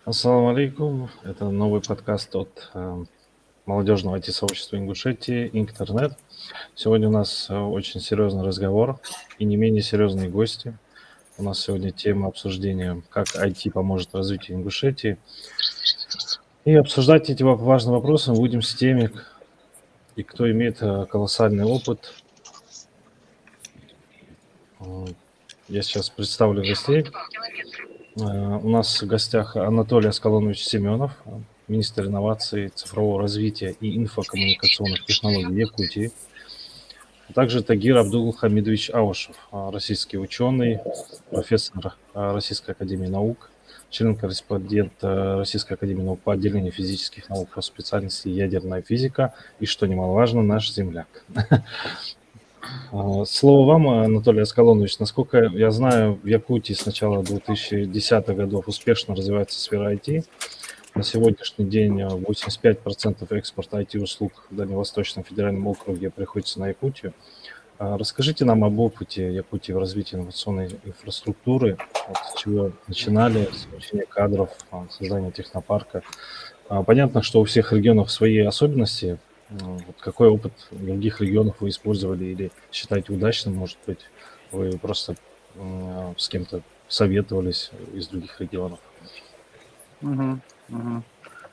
Ассаламу алейкум. Это новый подкаст от молодежного IT-сообщества Ингушетии, Интернет. Сегодня у нас очень серьезный разговор и не менее серьезные гости. У нас сегодня тема обсуждения, как IT поможет развитию Ингушетии. И обсуждать эти важные вопросы мы будем с теми, и кто имеет колоссальный опыт. Я сейчас представлю гостей. У нас в гостях Анатолий Аскалонович Семенов, министр инноваций, цифрового развития и инфокоммуникационных технологий Якутии. А также Тагир Абдул-Хамидович Аушев, российский ученый, профессор Российской академии наук, член-корреспондент Российской академии наук по отделению физических наук по специальности ядерная физика и, что немаловажно, наш земляк. Слово вам, Анатолий Аскалонович. Насколько я знаю, в Якутии с начала 2010-х годов успешно развивается сфера IT. На сегодняшний день 85% экспорта IT-услуг в Дальневосточном федеральном округе приходится на Якутию. Расскажите нам об опыте Якутии в развитии инновационной инфраструктуры, с чего начинали, с обучения кадров, создания технопарка. Понятно, что у всех регионов свои особенности. Какой опыт других регионов вы использовали или считаете удачным, может быть, вы просто с кем-то советовались из других регионов?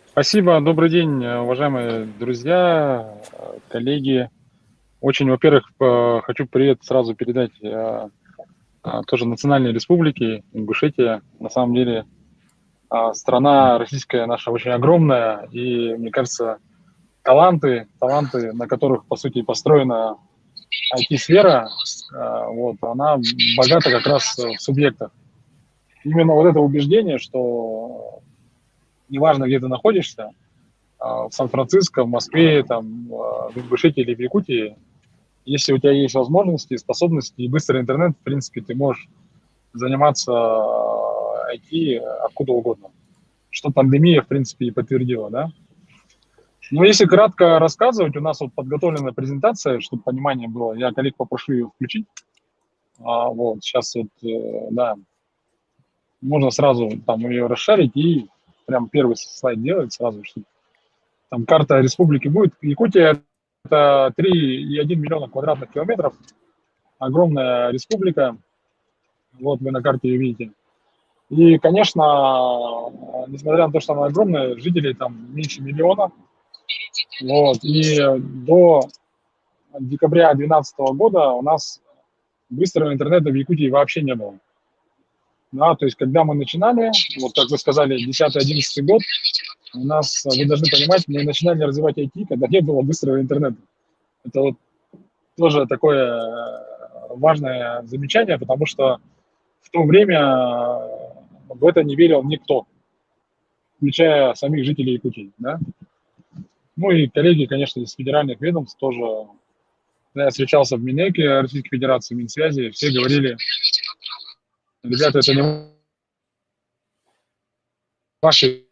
Спасибо, добрый день, уважаемые друзья, коллеги. Очень, во-первых, хочу привет сразу передать тоже Национальной Республике Ингушетия. На самом деле страна российская наша очень огромная, и, мне кажется, таланты, на которых, по сути, построена IT-сфера, она богата как раз в субъектах. Именно вот это убеждение, что неважно, где ты находишься, в Сан-Франциско, в Москве, там, в Ингушетии или в Якутии, если у тебя есть возможности, способности и быстрый интернет, в принципе, ты можешь заниматься IT откуда угодно. Что пандемия, в принципе, и подтвердила, да? Но если кратко рассказывать, у нас вот подготовлена презентация, чтобы понимание было. Я коллег попрошу ее включить. Сейчас да, можно сразу там ее расшарить и прям первый слайд делать сразу, чтобы там карта республики будет. Якутия – это 3,1 миллиона квадратных километров. Огромная республика. Вот вы на карте ее видите. И, конечно, несмотря на то, что она огромная, жителей там меньше миллиона. И до декабря 2012 года у нас быстрого интернета в Якутии вообще не было. Да, то есть, когда мы начинали, вот как вы сказали, 10-11 год, у нас, вы должны понимать, мы начинали развивать IT, когда не было быстрого интернета. Это вот тоже такое важное замечание, потому что в то время в это не верил никто, включая самих жителей Якутии. Да? Ну и коллеги, конечно, из федеральных ведомств тоже. Когда я встречался в Минэке Российской Федерации, Минсвязи, все говорили, ребята, это не ваши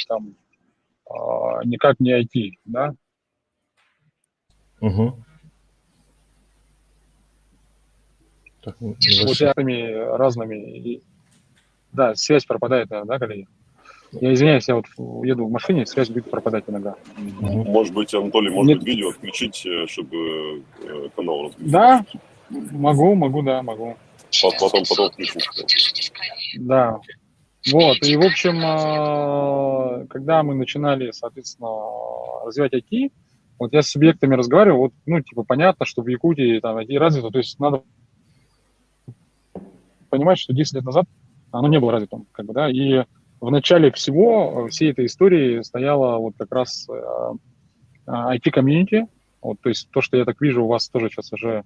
там никак не IT, да? Так, вот этими разными. Да, связь пропадает, да, коллеги? Я извиняюсь, я вот еду в машине, связь будет пропадать иногда. Может быть, Анатолий, может быть, видео отключить, чтобы канал разгрузить? Да, могу. Потом включить. Да. Вот, и, в общем, когда мы начинали, соответственно, развивать IT, вот я с субъектами разговаривал, понятно, что в Якутии там IT развито, то есть надо понимать, что 10 лет назад оно не было развитым, да, и в начале всей этой истории стояла вот как раз IT-комьюнити, то есть то, что я так вижу, у вас тоже сейчас уже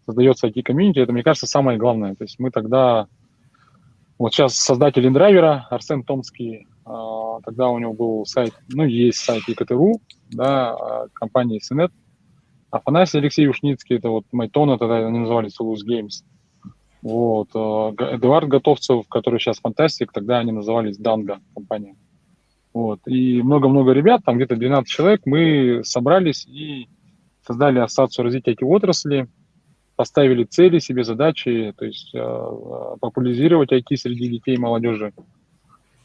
создается IT-комьюнити, это, мне кажется, самое главное, то есть мы тогда, вот сейчас создатель индрайвера Арсен Томский, тогда у него был сайт, есть сайт ИКТРУ, да, компании Синет, Афанасий Алексей Ушницкий, это вот Майтона, тогда они назывались Улус Games, Эдуард Готовцев, который сейчас Фантастик, тогда они назывались Данго компания. И много-много ребят, там где-то 12 человек, мы собрались и создали ассоциацию развития IT-отрасли. поставили цели себе, задачи, то есть популяризировать IT среди детей и молодежи,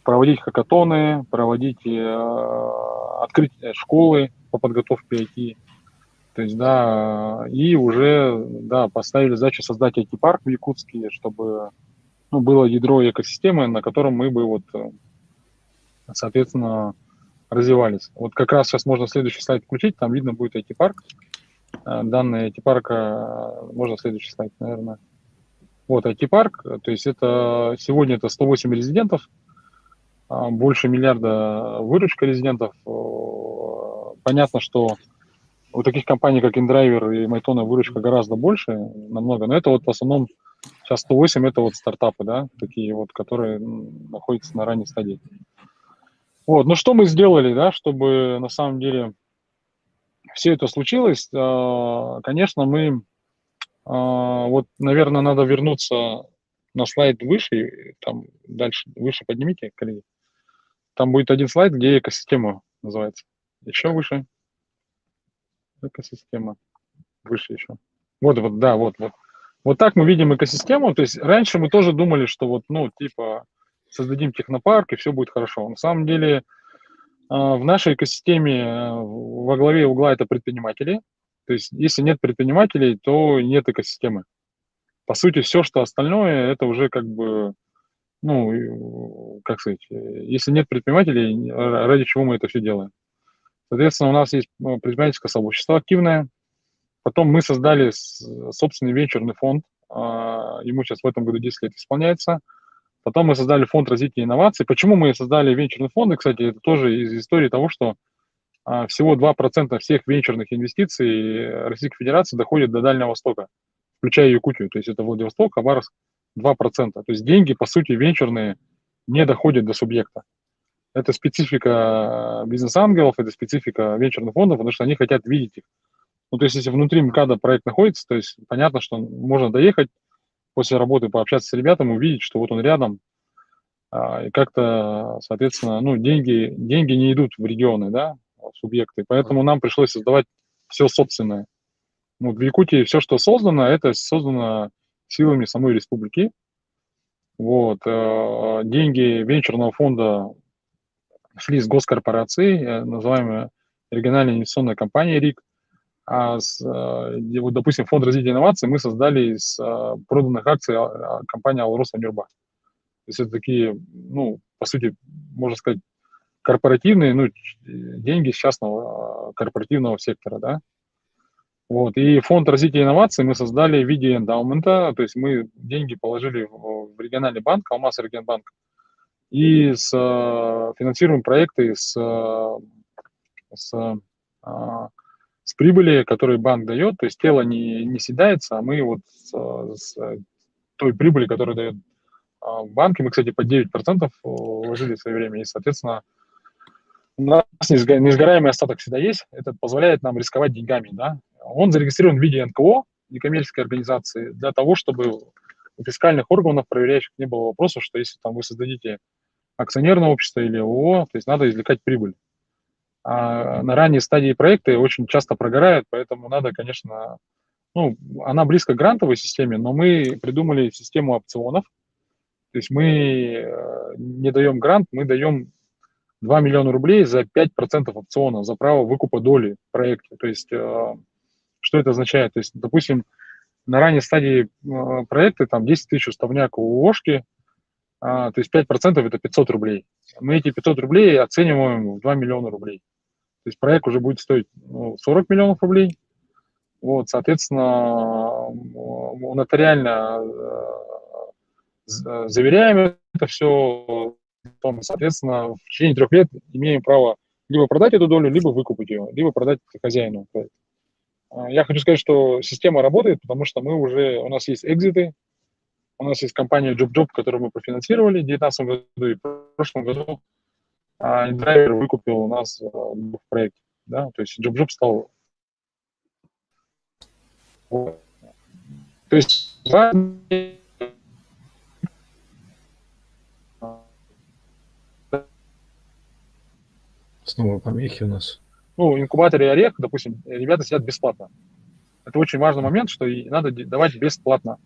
проводить хакатоны, проводить открыть школы по подготовке IT. То есть, да, и уже, да, поставили задачу создать IT-парк в Якутске, чтобы, ну, было ядро экосистемы, на котором мы бы вот, соответственно, развивались. Вот как раз сейчас можно следующий слайд включить, там видно будет IT-парк. Данные IT-парка, можно следующий слайд, наверное. Вот IT-парк, то есть это сегодня это 108 резидентов, больше миллиарда выручка резидентов. Понятно, что у таких компаний, как InDriver и Майтона, выручка гораздо больше, намного, но это вот в основном сейчас 108 это вот стартапы, да, такие вот, которые находятся на ранней стадии. Вот, ну что мы сделали, да, чтобы на самом деле все это случилось? Конечно, мы, вот, наверное, надо вернуться на слайд выше, там дальше, выше поднимите, коллеги. Там будет один слайд, где экосистема называется. Еще выше. Экосистема. Выше еще. Вот, вот, да, вот, вот. Вот так мы видим экосистему. То есть раньше мы тоже думали, что вот, ну, типа, создадим технопарк, и все будет хорошо. На самом деле в нашей экосистеме во главе угла это предприниматели. То есть если нет предпринимателей, то нет экосистемы. По сути, все, что остальное, это уже как бы, ну, как сказать, если нет предпринимателей, ради чего мы это все делаем? Соответственно, у нас есть предпринимательское сообщество активное. Потом мы создали собственный венчурный фонд. Ему сейчас в этом году 10 лет исполняется. Потом мы создали фонд развития инноваций. Почему мы создали венчурный фонд? И, кстати, это тоже из истории того, что всего 2% всех венчурных инвестиций Российской Федерации доходят до Дальнего Востока, включая Якутию. То есть это Владивосток, Хабаровск, 2%. То есть деньги, по сути, венчурные не доходят до субъекта. Это специфика бизнес-ангелов, это специфика венчурных фондов, потому что они хотят видеть их. Ну, то есть, если внутри МКАДа проект находится, то есть понятно, что можно доехать после работы, пообщаться с ребятами, увидеть, что вот он рядом, и как-то, соответственно, ну, деньги не идут в регионы, да, в субъекты. Поэтому нам пришлось создавать все собственное. Ну, в Якутии все, что создано, это создано силами самой республики. Вот. Деньги венчурного фонда шли с госкорпорации, называемая региональная инвестиционная компания РИК. Вот, допустим, фонд развития инноваций мы создали из проданных акций компании «Алроса Нюрба». То есть это такие, ну, по сути, можно сказать, корпоративные, ну, деньги с частного корпоративного сектора, да. Вот. И фонд развития инноваций мы создали в виде эндаумента, то есть мы деньги положили в региональный банк, Алмаз-Регионбанк, и финансируем проекты с, с прибыли, которые банк дает, то есть тело не съедается, а мы вот с той прибыли, которую дает банк, мы, кстати, под 9% вложили в свое время, и, соответственно, у нас несгораемый остаток всегда есть, это позволяет нам рисковать деньгами, да. Он зарегистрирован в виде НКО, некоммерческой организации, для того, чтобы у фискальных органов, проверяющих, не было вопросов, что если там вы создадите акционерное общество или ООО, то есть надо извлекать прибыль. А на ранней стадии проекта очень часто прогорают, поэтому надо, конечно, ну, она близко к грантовой системе, но мы придумали систему опционов, то есть мы не даем грант, мы даем 2 миллиона рублей за 5% опциона, за право выкупа доли в проекте. То есть что это означает? То есть, допустим, на ранней стадии проекта там 10 тысяч уставняк у ОШКи, то есть 5% это 500 рублей. Мы эти 500 рублей оцениваем в 2 миллиона рублей. То есть проект уже будет стоить 40 миллионов рублей. Вот, соответственно, нотариально заверяем это все. Потом, соответственно, в течение 3 лет имеем право либо продать эту долю, либо выкупить ее, либо продать хозяину. Я хочу сказать, что система работает, потому что у нас есть экзиты, у нас есть компания JobJob, которую мы профинансировали в 2019 году, и в прошлом году InDriver выкупил у нас в проекте. Да? То есть JobJob стал... То есть Снова помехи у нас. инкубаторе Орех, допустим, ребята сидят бесплатно. Это очень важный момент, что и надо давать бесплатно.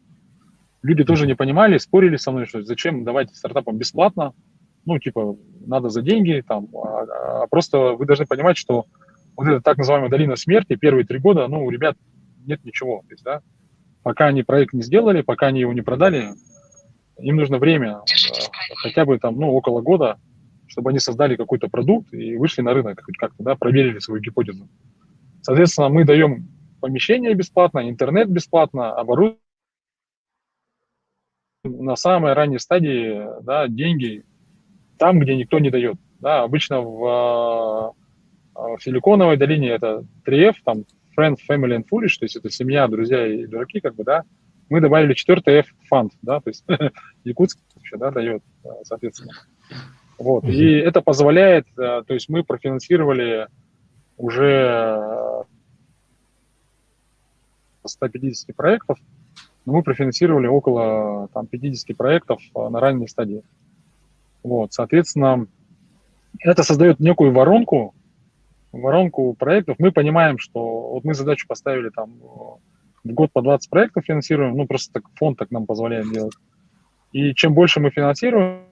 Люди тоже не понимали, спорили со мной, что зачем давать стартапам бесплатно, ну, типа, надо за деньги, там, а просто вы должны понимать, что вот эта так называемая долина смерти, первые 3 года, ну, у ребят нет ничего, то есть, да, пока они проект не сделали, пока они его не продали, им нужно время, хотя бы там, ну, около года, чтобы они создали какой-то продукт и вышли на рынок, хоть как-то, да, проверили свою гипотезу. Соответственно, мы даем помещение бесплатно, интернет бесплатно, оборудование на самой ранней стадии, да, деньги там, где никто не дает. Да, обычно в Силиконовой долине это 3F, там Friends, Family and Foolish, то есть это семья, друзья и дураки, как бы, да. Мы добавили 4 F фонд, да, то есть Якутск еще, да, дает, соответственно. Вот, и это позволяет, то есть мы профинансировали уже 150 проектов, но мы профинансировали около там 50 проектов на ранней стадии. Вот, соответственно, это создает некую воронку проектов. Мы понимаем, что вот мы задачу поставили там в год по 20 проектов финансируем, ну просто так, фонд так нам позволяет делать. И чем больше мы финансируем,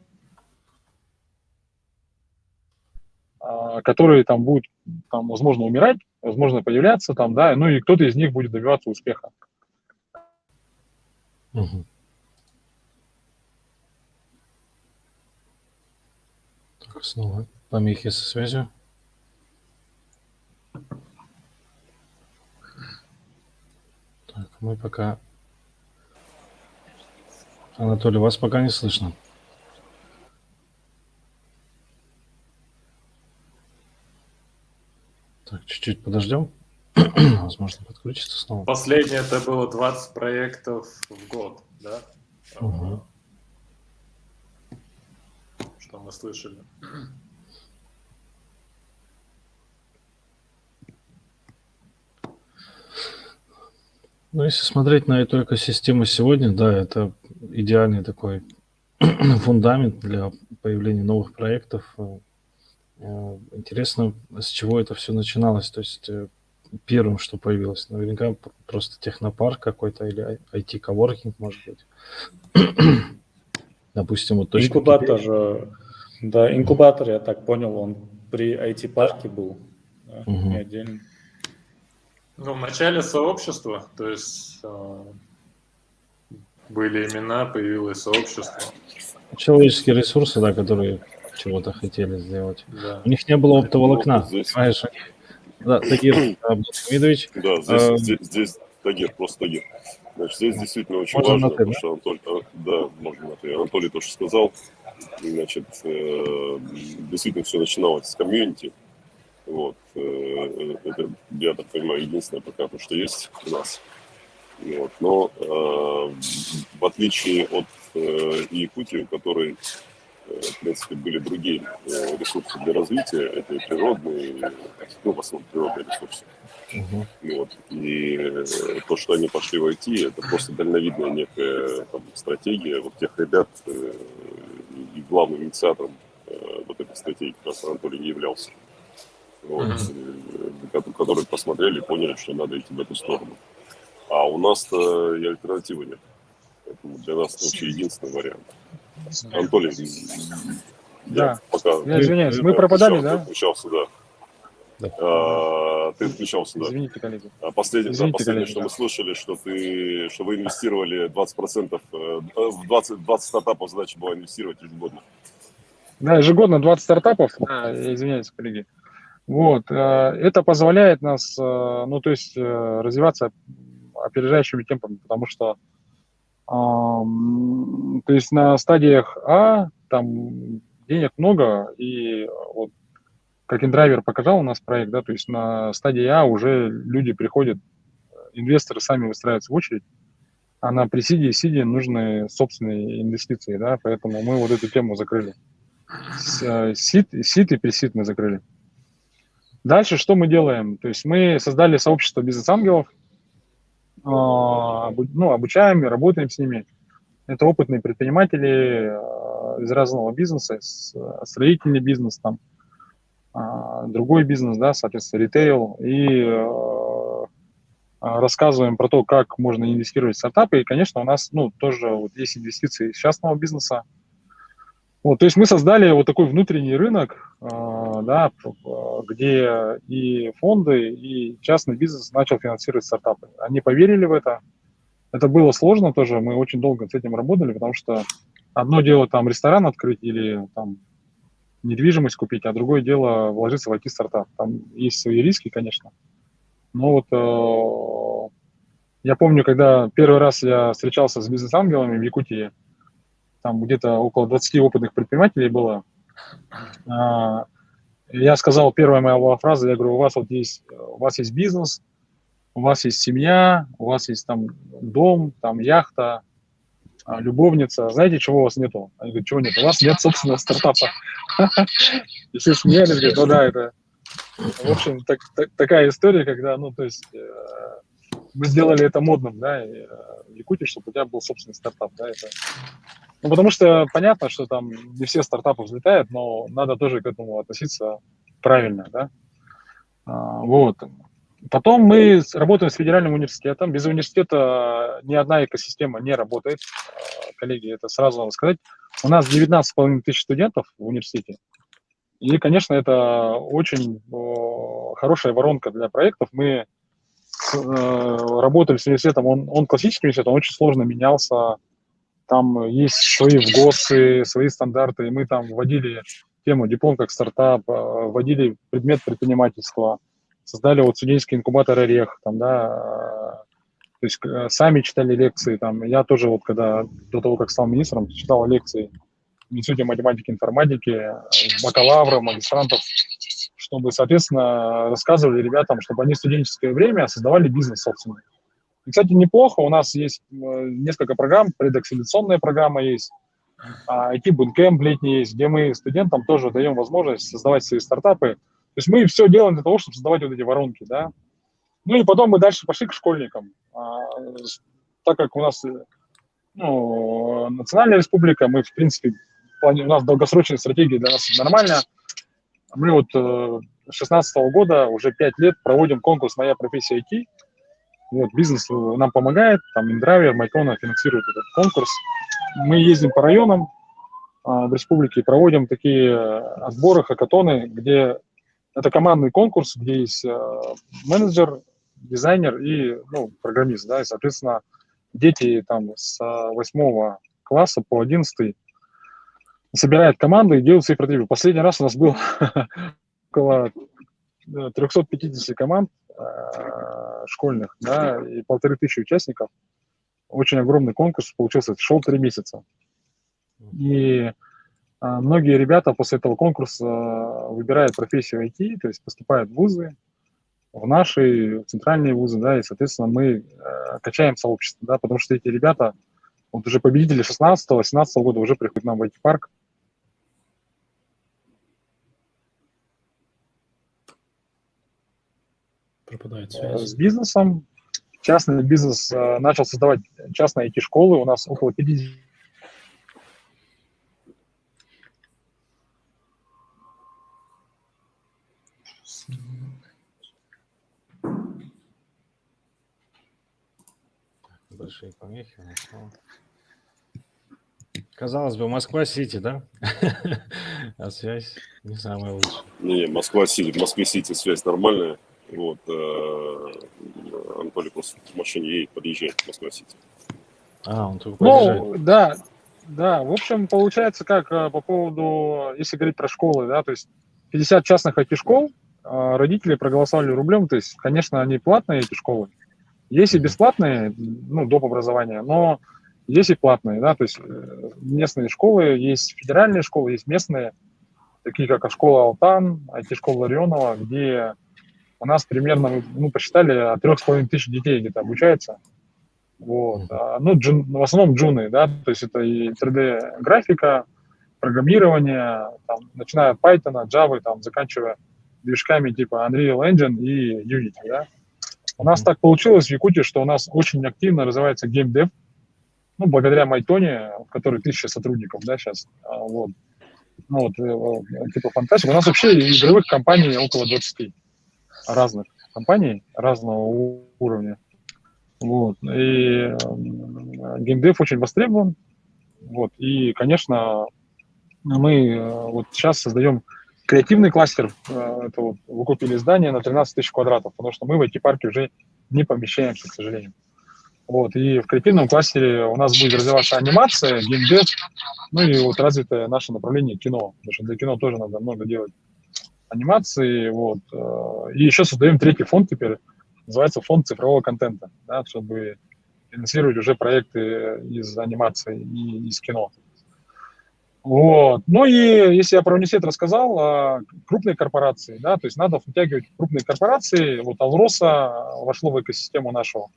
которые там будут, там, возможно, умирать, возможно, появляться там, да, ну и кто-то из них будет добиваться успеха. Мгм. Так, снова помехи со связью. Так, мы пока... Анатолий, вас пока не слышно. Так, чуть-чуть подождем. Возможно, подключится снова. Последнее это было 20 проектов в год, да? Угу. Что мы слышали. Ну, если смотреть на эту экосистему сегодня, да, это идеальный такой фундамент для появления новых проектов. Интересно, с чего это все начиналось. То есть первым, что появилось, наверняка просто технопарк какой-то или IT-коворкинг, может быть. Допустим, вот точка Инкубатор, да, инкубатор, я так понял, он при IT-парке был, да, не отдельно. Ну, в начале сообщества, то есть были имена, появилось сообщество. Человеческие ресурсы, да, которые чего-то хотели сделать. Да. У них не было оптоволокна, здесь... понимаешь? Да, Тагир Абдулхамидович. Да, здесь Тагир, просто Тагир. Значит, здесь действительно очень можно важно, ты, потому что Анатолий, да, можно на ты. Анатолий тоже сказал, значит, действительно все начиналось с комьюнити. Вот, это, я так понимаю, единственное пока то, что есть у нас. Вот. Но в отличие от Якутии, у которой, в принципе, были другие ресурсы для развития, это и природные, ну, в основном природные ресурсы. Вот. И то, что они пошли в IT, это просто дальновидная некая там стратегия вот тех ребят, и главным инициатором вот этой стратегии как раз Анатолий не являлся. Вот, которые посмотрели и поняли, что надо идти в эту сторону. А у нас-то и альтернативы нет. Поэтому для нас это вообще единственный вариант. Анатолий, Да. пока... Я извиняюсь, мы пропадали, да? Ты отключался, да. Ты отключался, да. Извините, коллеги. Последнее, что мы слышали, что вы инвестировали 20%, в 20 стартапов задача была инвестировать ежегодно. Да, ежегодно 20 стартапов, извиняюсь, коллеги. Вот, это позволяет нас, ну, то есть, развиваться опережающими темпами, потому что, то есть, на стадиях А там денег много, и вот, как индрайвер показал у нас проект, да, то есть, на стадии А уже люди приходят, инвесторы сами выстраиваются в очередь, а на пресиде и сиде нужны собственные инвестиции, да, поэтому мы вот эту тему закрыли. Сид и пресид мы закрыли. Дальше что мы делаем? То есть мы создали сообщество бизнес-ангелов, ну, обучаем и работаем с ними. Это опытные предприниматели из разного бизнеса, строительный бизнес, там, другой бизнес, да, соответственно, ритейл. И рассказываем про то, как можно инвестировать в стартапы. И, конечно, у нас, ну, тоже вот есть инвестиции из частного бизнеса. Вот, то есть мы создали вот такой внутренний рынок, да, где и фонды, и частный бизнес начал финансировать стартапы. Они поверили в это. Это было сложно тоже, мы очень долго с этим работали, потому что одно дело там ресторан открыть или там недвижимость купить, а другое дело вложиться в IT-стартап. Там есть свои риски, конечно. Но вот я помню, когда первый раз я встречался с бизнес-ангелами в Якутии, там где-то около 20 опытных предпринимателей было, я сказал, первая моя была фраза, я говорю, у вас есть бизнес, у вас есть семья, у вас есть там дом, там яхта, любовница. Знаете, чего у вас нету? Они говорят, чего нет? У вас нет собственного стартапа. И все смеялись, говорят, ну да, это... В общем, такая история, когда, ну, то есть мы сделали это модным, да, в Якутии, чтобы у тебя был собственный стартап, да, это... Ну, потому что понятно, что там не все стартапы взлетают, но надо тоже к этому относиться правильно, да. Вот. Потом мы работаем с федеральным университетом. Без университета ни одна экосистема не работает. Коллеги, это сразу надо сказать. У нас 19,5 тысяч студентов в университете. И, конечно, это очень хорошая воронка для проектов. Мы работали с университетом, он классический университет, он очень сложно менялся. Там есть свои ВГОСы, свои стандарты. И мы там вводили тему диплом как стартап, вводили предмет предпринимательства, создали вот студенческий инкубатор «Орех», там, да, то есть сами читали лекции. Там. Я тоже вот когда до того, как стал министром, читал лекции в Институте математики и информатики, бакалавров, магистрантов, чтобы, соответственно, рассказывали ребятам, чтобы они в студенческое время создавали бизнес собственный. И, кстати, неплохо. У нас есть несколько программ, предакселерационная программа есть, IT-буткэмп летний есть, где мы студентам тоже даем возможность создавать свои стартапы. То есть мы все делаем для того, чтобы создавать вот эти воронки, да. Ну и потом мы дальше пошли к школьникам. Так как у нас национальная республика, мы, в принципе, у нас долгосрочная стратегия для нас нормально. Мы вот с 2016 года уже 5 лет проводим конкурс «Моя профессия IT». Вот, бизнес нам помогает, там Индравер, Майкона финансирует этот конкурс. Мы ездим по районам в республике и проводим такие отборы, хакатоны, где это командный конкурс, где есть менеджер, дизайнер и программист. Да, и, соответственно, дети там с 8 класса по 11 собирают команды и делают свои прототипы. Последний раз у нас было около 350 команд школьных, да, и 1500 участников. Очень огромный конкурс получился, шел 3 месяца. И многие ребята после этого конкурса выбирают профессию IT, то есть поступают в вузы, в наши центральные вузы, да, и, соответственно, мы качаем сообщество, да, потому что эти ребята, вот уже победители 16-17 года уже приходят к нам в IT-парк. Пропадает связь. С бизнесом. Частный бизнес начал создавать частные IT-школы. У нас около 50. Большие помехи. Казалось бы, Москва-Сити, да? А связь не самая лучшая. Не, Москва-Сити, в Москве-Сити связь нормальная. Вот, Анатолий просто в машине едет, подъезжает в Москва-Сити. Он только подъезжает. Ну, да. В общем, получается, как по поводу, если говорить про школы, да, то есть 50 частных IT-школ, родители проголосовали рублем, то есть, конечно, они платные, эти школы. Есть и бесплатные, доп. Образования, но есть и платные, да, то есть местные школы, есть федеральные школы, есть местные, такие как школа Алтан, IT-школа Ларионова, где у нас примерно, посчитали, от 3500 детей где-то обучается. Вот. В основном джуны, да, то есть это и 3D-графика, программирование, там, начиная от Python, Java, там, заканчивая движками типа Unreal Engine и Unity, да. У нас так получилось в Якутии, что у нас очень активно развивается геймдев, благодаря Майтоне, в которой 1000 сотрудников, да, сейчас, вот. Типа фантастика. У нас вообще игровых компаний около 20 разных компаний, разного уровня. Вот. И геймдев очень востребован. Вот. И, конечно, мы вот сейчас создаем креативный кластер. Это вот вы купили здание на 13 тысяч квадратов, потому что мы в IT-парке уже не помещаемся, к сожалению. Вот. И в креативном кластере у нас будет развиваться анимация, геймдев, ну и вот развитое наше направление кино. Потому что для кино тоже надо много делать анимации. Вот. И еще создаем третий фонд теперь, называется фонд цифрового контента, да, чтобы финансировать уже проекты из анимации и из кино. Вот. Ну и если я про университет рассказал, крупные корпорации, да, то есть надо втягивать крупные корпорации. Вот Алроса вошло в экосистему нашего.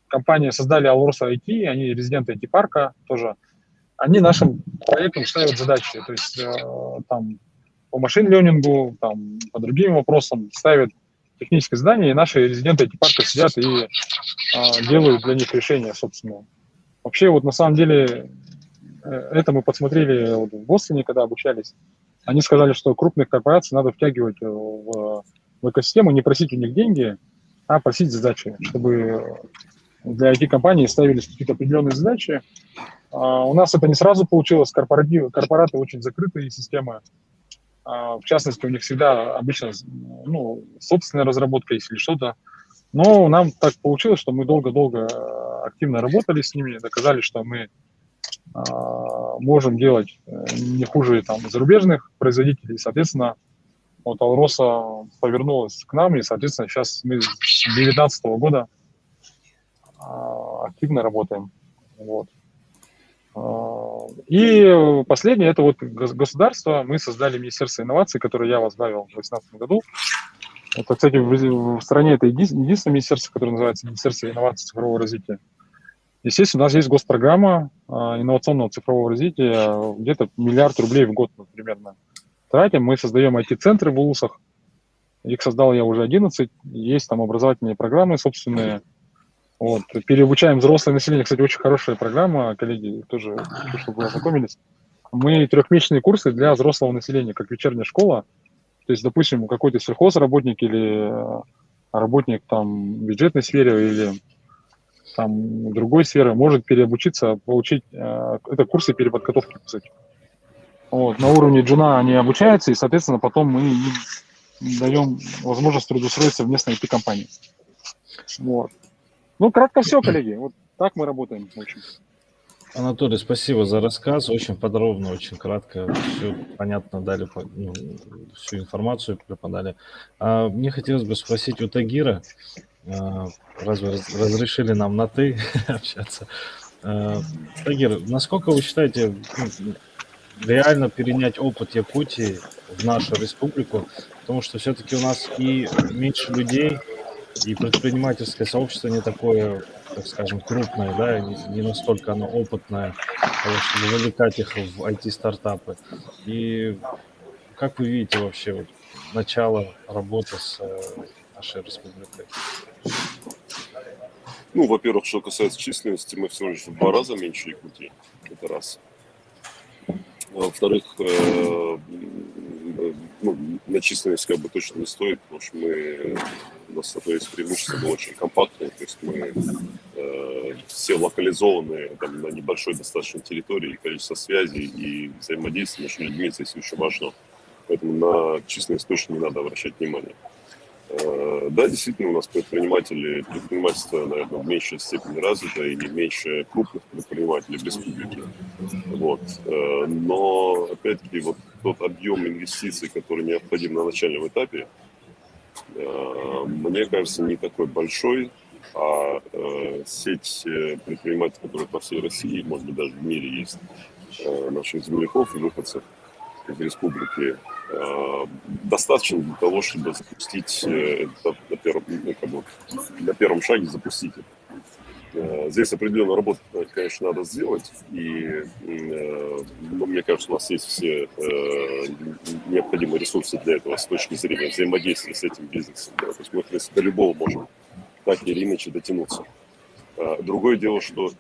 Компании создали Алроса IT, они резиденты IT-парка тоже. Они нашим проектам ставят задачи, то есть там по машин-лернингу, там по другим вопросам ставят техническое задание, и наши резиденты IT-парка сидят и делают для них решения, собственно. Вообще вот на самом деле это мы подсмотрели вот в Бостоне, когда обучались. Они сказали, что крупных корпораций надо втягивать в экосистему, не просить у них деньги, а просить задачи, чтобы для IT-компаний ставились какие-то определенные задачи. У нас это не сразу получилось. Корпораты очень закрытые системы. В частности, у них всегда обычно собственная разработка есть или что-то. Но нам так получилось, что мы долго-долго активно работали с ними, доказали, что мы можем делать не хуже там зарубежных производителей. Соответственно, вот Алроса повернулась к нам, и, соответственно, сейчас мы с 2019 года активно работаем. Вот. И последнее, это вот государство. Мы создали Министерство инноваций, которое я возглавил в 2018 году. Это, кстати, в стране это единственное министерство, которое называется Министерство инноваций и цифрового развития. Естественно, у нас есть госпрограмма инновационного цифрового развития, где-то 1 миллиард рублей в год примерно тратим. Мы создаем IT-центры в вузах. Их создал я уже 11. Есть там образовательные программы собственные. Вот. Переобучаем взрослое население. Кстати, очень хорошая программа, коллеги, тоже хочу, чтобы вы ознакомились. Мы 3-месячные курсы для взрослого населения, как вечерняя школа. То есть, допустим, какой-то сельхозработник или работник там в бюджетной сфере или там другой сферы может переобучиться, получить это курсы переподготовки, кстати. Вот. На уровне джуна они обучаются, и, соответственно, потом мы им даем возможность трудоустроиться в местной IT-компании. Вот. Ну, кратко все, коллеги. Вот так мы работаем, в общем. Анатолий, спасибо за рассказ. Очень подробно, очень кратко, все понятно дали, всю информацию преподали. Мне хотелось бы спросить у Тагира, разве разрешили нам на «ты» общаться? Тагир, насколько вы считаете, реально перенять опыт Якутии в нашу республику? Потому что все-таки у нас и меньше людей, и предпринимательское сообщество не такое, так скажем, крупное, да, не настолько оно опытное, чтобы вовлекать их в IT-стартапы. И как вы видите вообще вот начало работы с нашей республикой? Ну, во-первых, что касается численности, мы всего лишь в 2 раза меньше Якутии. Это раз. Во-вторых, на численность как бы точно не стоит, потому что у нас зато есть преимущество, мы очень компактные, то есть мы все локализованы там, на небольшой достаточно территории, и количество связей и взаимодействия между людьми здесь очень важно. Поэтому на численность точно не надо обращать внимание. Да, действительно, у нас предпринимательство, наверное, в меньшей степени развито и меньше крупных предпринимателей в республике. Вот. Но, опять-таки, вот тот объем инвестиций, который необходим на начальном этапе, мне кажется, не такой большой, а сеть предпринимателей, которые по всей России, может быть, даже в мире есть, наших земляков и выходцев из республики, достаточно для того, чтобы запустить на первом шаге запустить это. Здесь определенную работу, конечно, надо сделать, и мне кажется, у нас есть все необходимые ресурсы для этого с точки зрения взаимодействия с этим бизнесом. Да? То есть мы, в принципе, до любого можем так или иначе дотянуться. Другое дело, что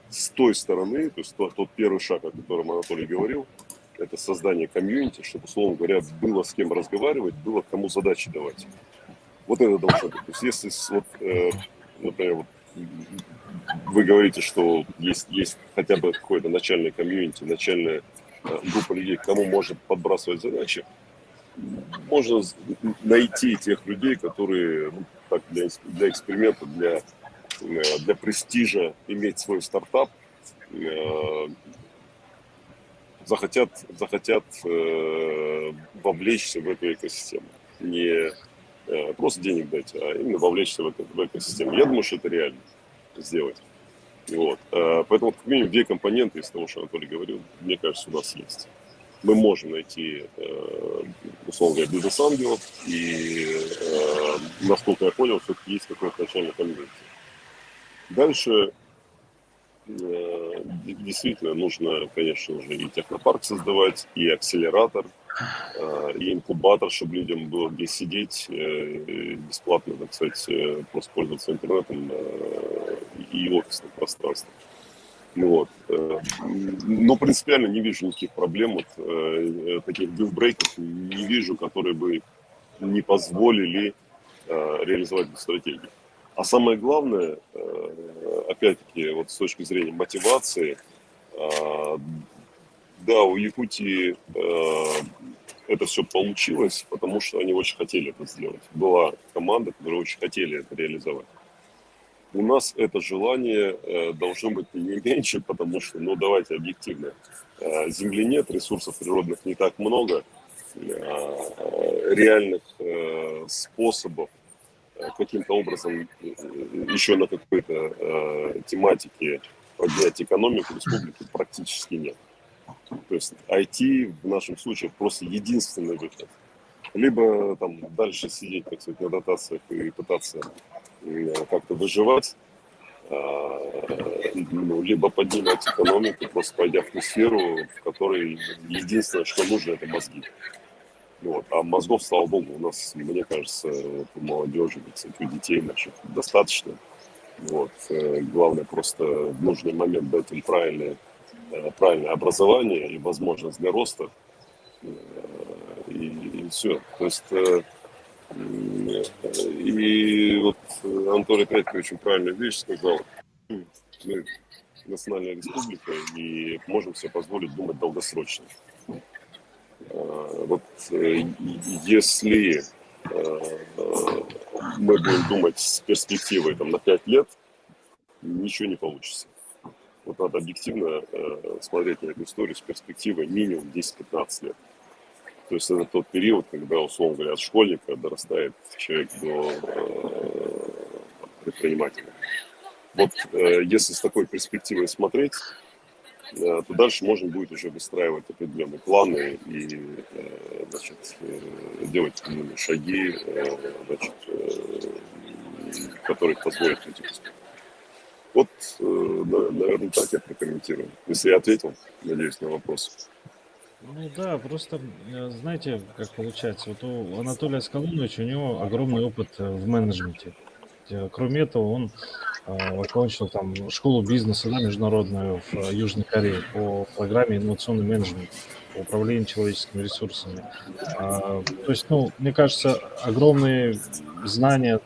с той стороны, то есть тот первый шаг, о котором Анатолий говорил, это создание комьюнити, чтобы, условно говоря, было с кем разговаривать, было кому задачи давать. Вот это должно быть. То есть если например, вот вы говорите, что есть хотя бы какое-то начальное комьюнити, начальная группа людей, кому можно подбрасывать задачи, можно найти тех людей, которые так, для эксперимента, для престижа иметь свой стартап, захотят вовлечься в эту экосистему. Не просто денег дать, а именно вовлечься в экосистему. Я думаю, что это реально сделать. Вот. Поэтому, как минимум, 2 компоненты из того, что Анатолий говорил, мне кажется, у нас есть. Мы можем найти, условно говоря, бизнес-ангелов, и, насколько я понял, все-таки есть какое-то начальное комьюнити. Дальше действительно нужно, конечно же, и технопарк создавать, и акселератор, и инкубатор, чтобы людям было где сидеть бесплатно, так сказать, просто пользоваться интернетом и офисным пространством. Вот. Но принципиально не вижу никаких проблем, таких дилбрейков не вижу, которые бы не позволили реализовать эту стратегию. А самое главное, опять-таки, вот с точки зрения мотивации, да, у Якутии это все получилось, потому что они очень хотели это сделать. Была команда, которая очень хотели это реализовать. У нас это желание должно быть не меньше, потому что, давайте объективно, Земли нет, ресурсов природных не так много, реальных способов каким-то образом еще на какой-то тематике поднять экономику республики практически нет. То есть IT в нашем случае просто единственный выход. Либо там дальше сидеть, так сказать, на дотациях и пытаться как-то выживать, либо поднимать экономику, просто пойдя в ту сферу, в которой единственное, что нужно, это мозги. Вот. А мозгов, слава богу, у нас, мне кажется, у молодежи, у детей наших достаточно. Вот. Главное просто в нужный момент дать им правильное образование и возможность для роста. И все. То есть, и вот Анатолий опять очень правильную вещь сказал. Мы национальная республика и можем себе позволить думать долгосрочно. Вот если мы будем думать с перспективой на 5 лет, ничего не получится. Вот надо объективно смотреть на эту историю с перспективой минимум 10-15 лет. То есть это тот период, когда, условно говоря, от школьника дорастает человек до предпринимателя. Вот если с такой перспективой смотреть, то дальше можно будет уже выстраивать определенные планы и делать шаги, которые позволят этим успехам. Вот, наверное, так я прокомментирую. Если я ответил, надеюсь, на вопрос. Да, просто, знаете, как получается, вот у Анатолия Скалуновича, у него огромный опыт в менеджменте. Кроме этого, он окончил там школу бизнеса, международную в Южной Корее по программе инновационный менеджмент, по управлению человеческими ресурсами. То есть, мне кажется, огромные знания,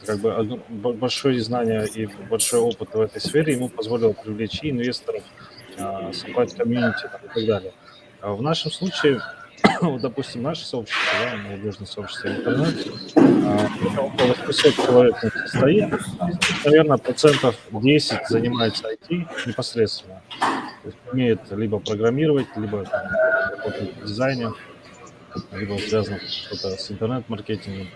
большое знание и большой опыт в этой сфере ему позволило привлечь и инвесторов, собрать комьюнити и так далее. В нашем случае, вот, допустим, наше сообщество, молодежное сообщество интернет, около 800 человек состоит, наверное, 10% занимается IT непосредственно. То есть умеет либо программировать, либо работать в дизайне, либо связано что-то с интернет-маркетингом.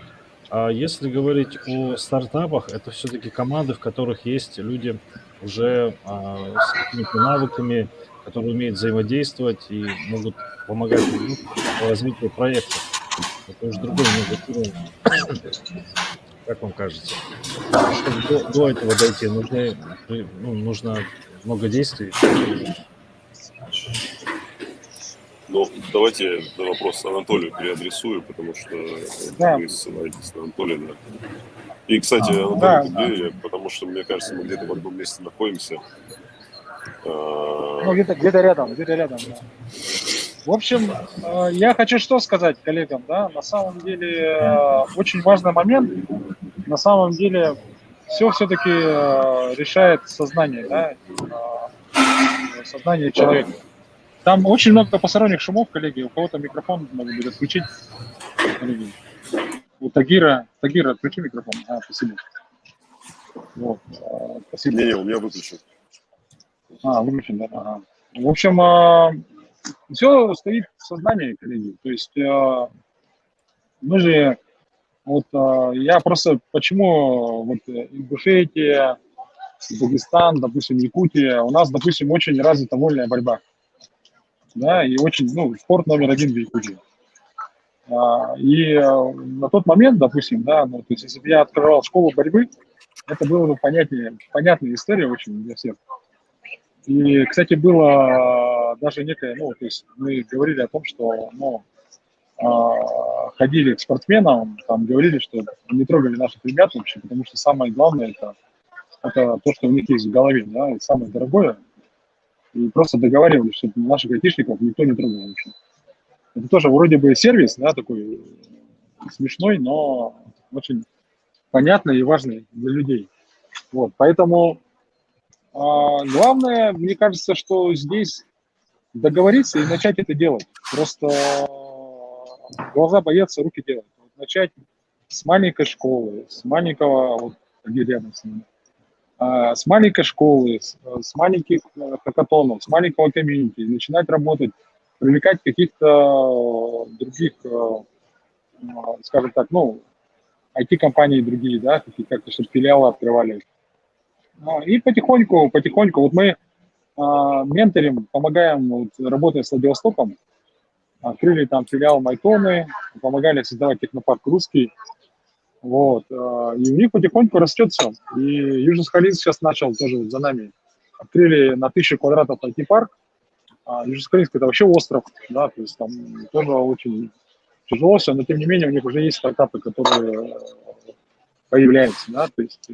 А если говорить о стартапах, это все-таки команды, в которых есть люди уже с какими-то навыками, которые умеют взаимодействовать и могут помогать в развитию проекта. Это уже другой уровень. Как вам кажется? Чтобы до этого дойти, нужно много действий. Давайте я вопрос Анатолию переадресую, потому что вы ссылаетесь на Анатолия. Да. И, кстати, Анатолий, где? Потому что, мне кажется, мы где-то в одном месте находимся. Где-то рядом, да. В общем, я хочу что сказать коллегам, да, на самом деле очень важный момент, на самом деле все-таки решает сознание, да, сознание человека. Там очень много посторонних шумов, коллеги. У кого-то микрофон надо будет отключить. Коллеги. У Тагира, отключи микрофон. Спасибо. Вот, спасибо. Не, у меня выключен. Выключен, да. Ага. В общем, все стоит в сознании, коллеги. То есть мы же, вот я просто, почему вот Ингушетия, Дагестан, допустим, Якутия, у нас, допустим, очень развита вольная борьба. Да, и очень, спорт номер один в Якутии. И на тот момент, допустим, да, то есть если бы я открывал школу борьбы, это было бы понятная история очень для всех. И, кстати, было даже некое, то есть мы говорили о том, что, ходили к спортсменам, там говорили, что не трогали наших ребят вообще, потому что самое главное это то, что у них есть в голове, да, и самое дорогое. И просто договаривались, чтобы наших айтишников никто не трогал вообще. Это тоже вроде бы сервис, да, такой смешной, но очень понятный и важный для людей. Вот, поэтому главное, мне кажется, что здесь договориться и начать это делать. Просто глаза боятся, руки делать. Вот начать с маленькой школы, с маленького, вот где рядом с ними, с маленькой школы, с маленьких хакатонов, с маленького комьюнити, начинать работать, привлекать каких-то других, скажем так, IT-компании другие, да, как-то, чтобы филиалы открывали. И потихоньку, вот мы менторим, помогаем, вот, работая с Владивостоком, открыли там филиал Майтоны, помогали создавать технопарк русский, вот, и у них потихоньку растет все. И Южно-Сахалинск сейчас начал тоже за нами, открыли на 1000 квадратов IT-парк. Южно-Сахалинск это вообще остров, да, то есть там тоже очень тяжело все, но тем не менее у них уже есть стартапы, которые появляются, да, то есть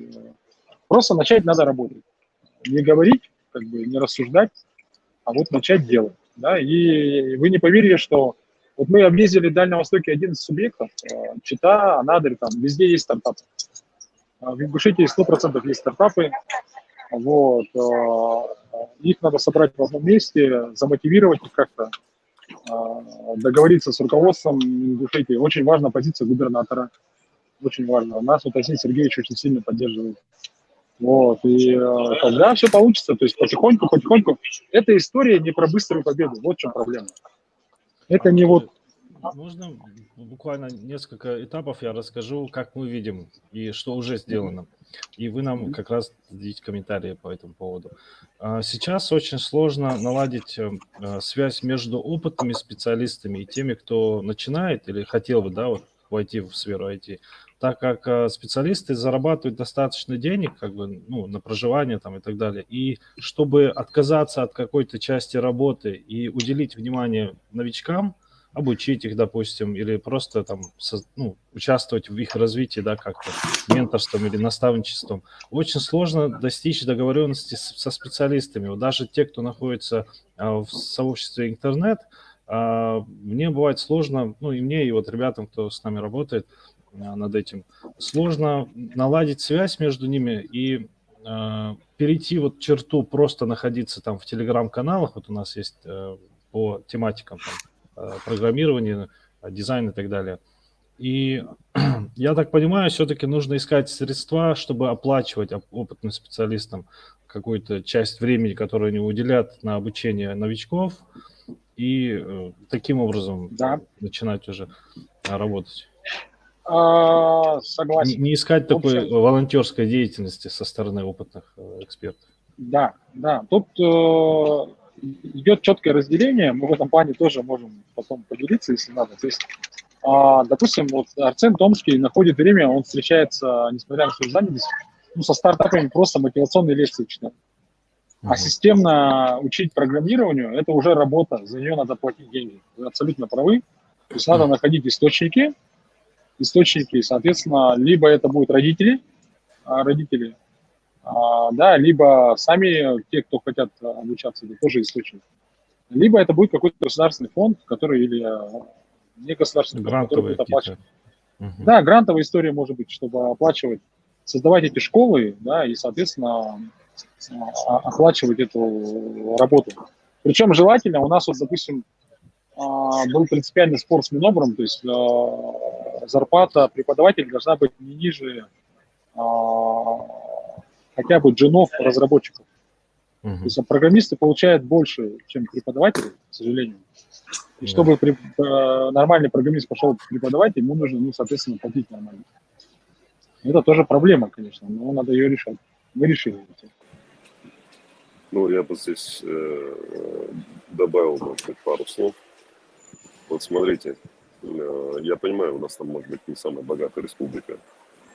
просто начать надо работать. Не говорить, как бы не рассуждать, а вот начать делать, да, и вы не поверите, что вот мы объездили в Дальнем Востоке 11 субъектов, Чита, Анадырь, там везде есть стартапы. В Ингушетии 100% есть стартапы, вот, их надо собрать в одном месте, замотивировать их как-то, договориться с руководством Ингушетии. Очень важна позиция губернатора, очень важно. Нас вот Василий Сергеевич очень сильно поддерживает. Вот, и тогда все получится, то есть потихоньку. Эта история не про быструю победу, вот в чем проблема. Это не вот... Можно буквально несколько этапов я расскажу, как мы видим и что уже сделано. И вы нам как раз дадите комментарии по этому поводу. Сейчас очень сложно наладить связь между опытными специалистами и теми, кто начинает или хотел бы, да, вот, войти в сферу IT, так как специалисты зарабатывают достаточно денег, как бы, на проживание там и так далее. И чтобы отказаться от какой-то части работы и уделить внимание новичкам, обучить их, допустим, или просто там, участвовать в их развитии, да, как-то менторством или наставничеством, очень сложно достичь договоренности со специалистами. Вот даже те, кто находится в сообществе интернет, мне бывает сложно, и мне, и вот ребятам, кто с нами работает над этим, сложно наладить связь между ними и перейти вот черту просто находиться там в телеграм-каналах, вот у нас есть по тематикам там, программирования, дизайн и так далее. И я так понимаю, все-таки нужно искать средства, чтобы оплачивать опытным специалистам какую-то часть времени, которую они уделят на обучение новичков, и таким образом начинать уже работать. Согласен. Не искать такой волонтерской деятельности со стороны опытных экспертов. Да. Тут идет четкое разделение. Мы в этом плане тоже можем потом поделиться, если надо. То есть, допустим, вот Арсен Томский находит время, он встречается, несмотря на свою занятость, со стартапами просто мотивационные лекции читает. А системно учить программированию – это уже работа, за нее надо платить деньги. Вы абсолютно правы. То есть надо находить источники, соответственно, либо это будут родители, да, либо сами те, кто хотят обучаться, это тоже источник. Либо это будет какой-то государственный фонд, который или не государственный фонд, который будет оплачивать. Да, грантовая история может быть, чтобы оплачивать создавать эти школы, да, и, соответственно, оплачивать эту работу. Причем желательно, у нас вот, допустим, был принципиальный спор с Минобром, то есть зарплата преподавателя должна быть не ниже хотя бы джунов разработчиков. То есть программисты получают больше, чем преподаватели, к сожалению. И чтобы нормальный программист пошел преподавать, ему нужно, ну, соответственно, платить нормально. Это тоже проблема, конечно, но надо ее решать. Мы решили это. Ну, я бы здесь добавил, может быть, пару слов. Вот смотрите, я понимаю, у нас там, может быть, не самая богатая республика,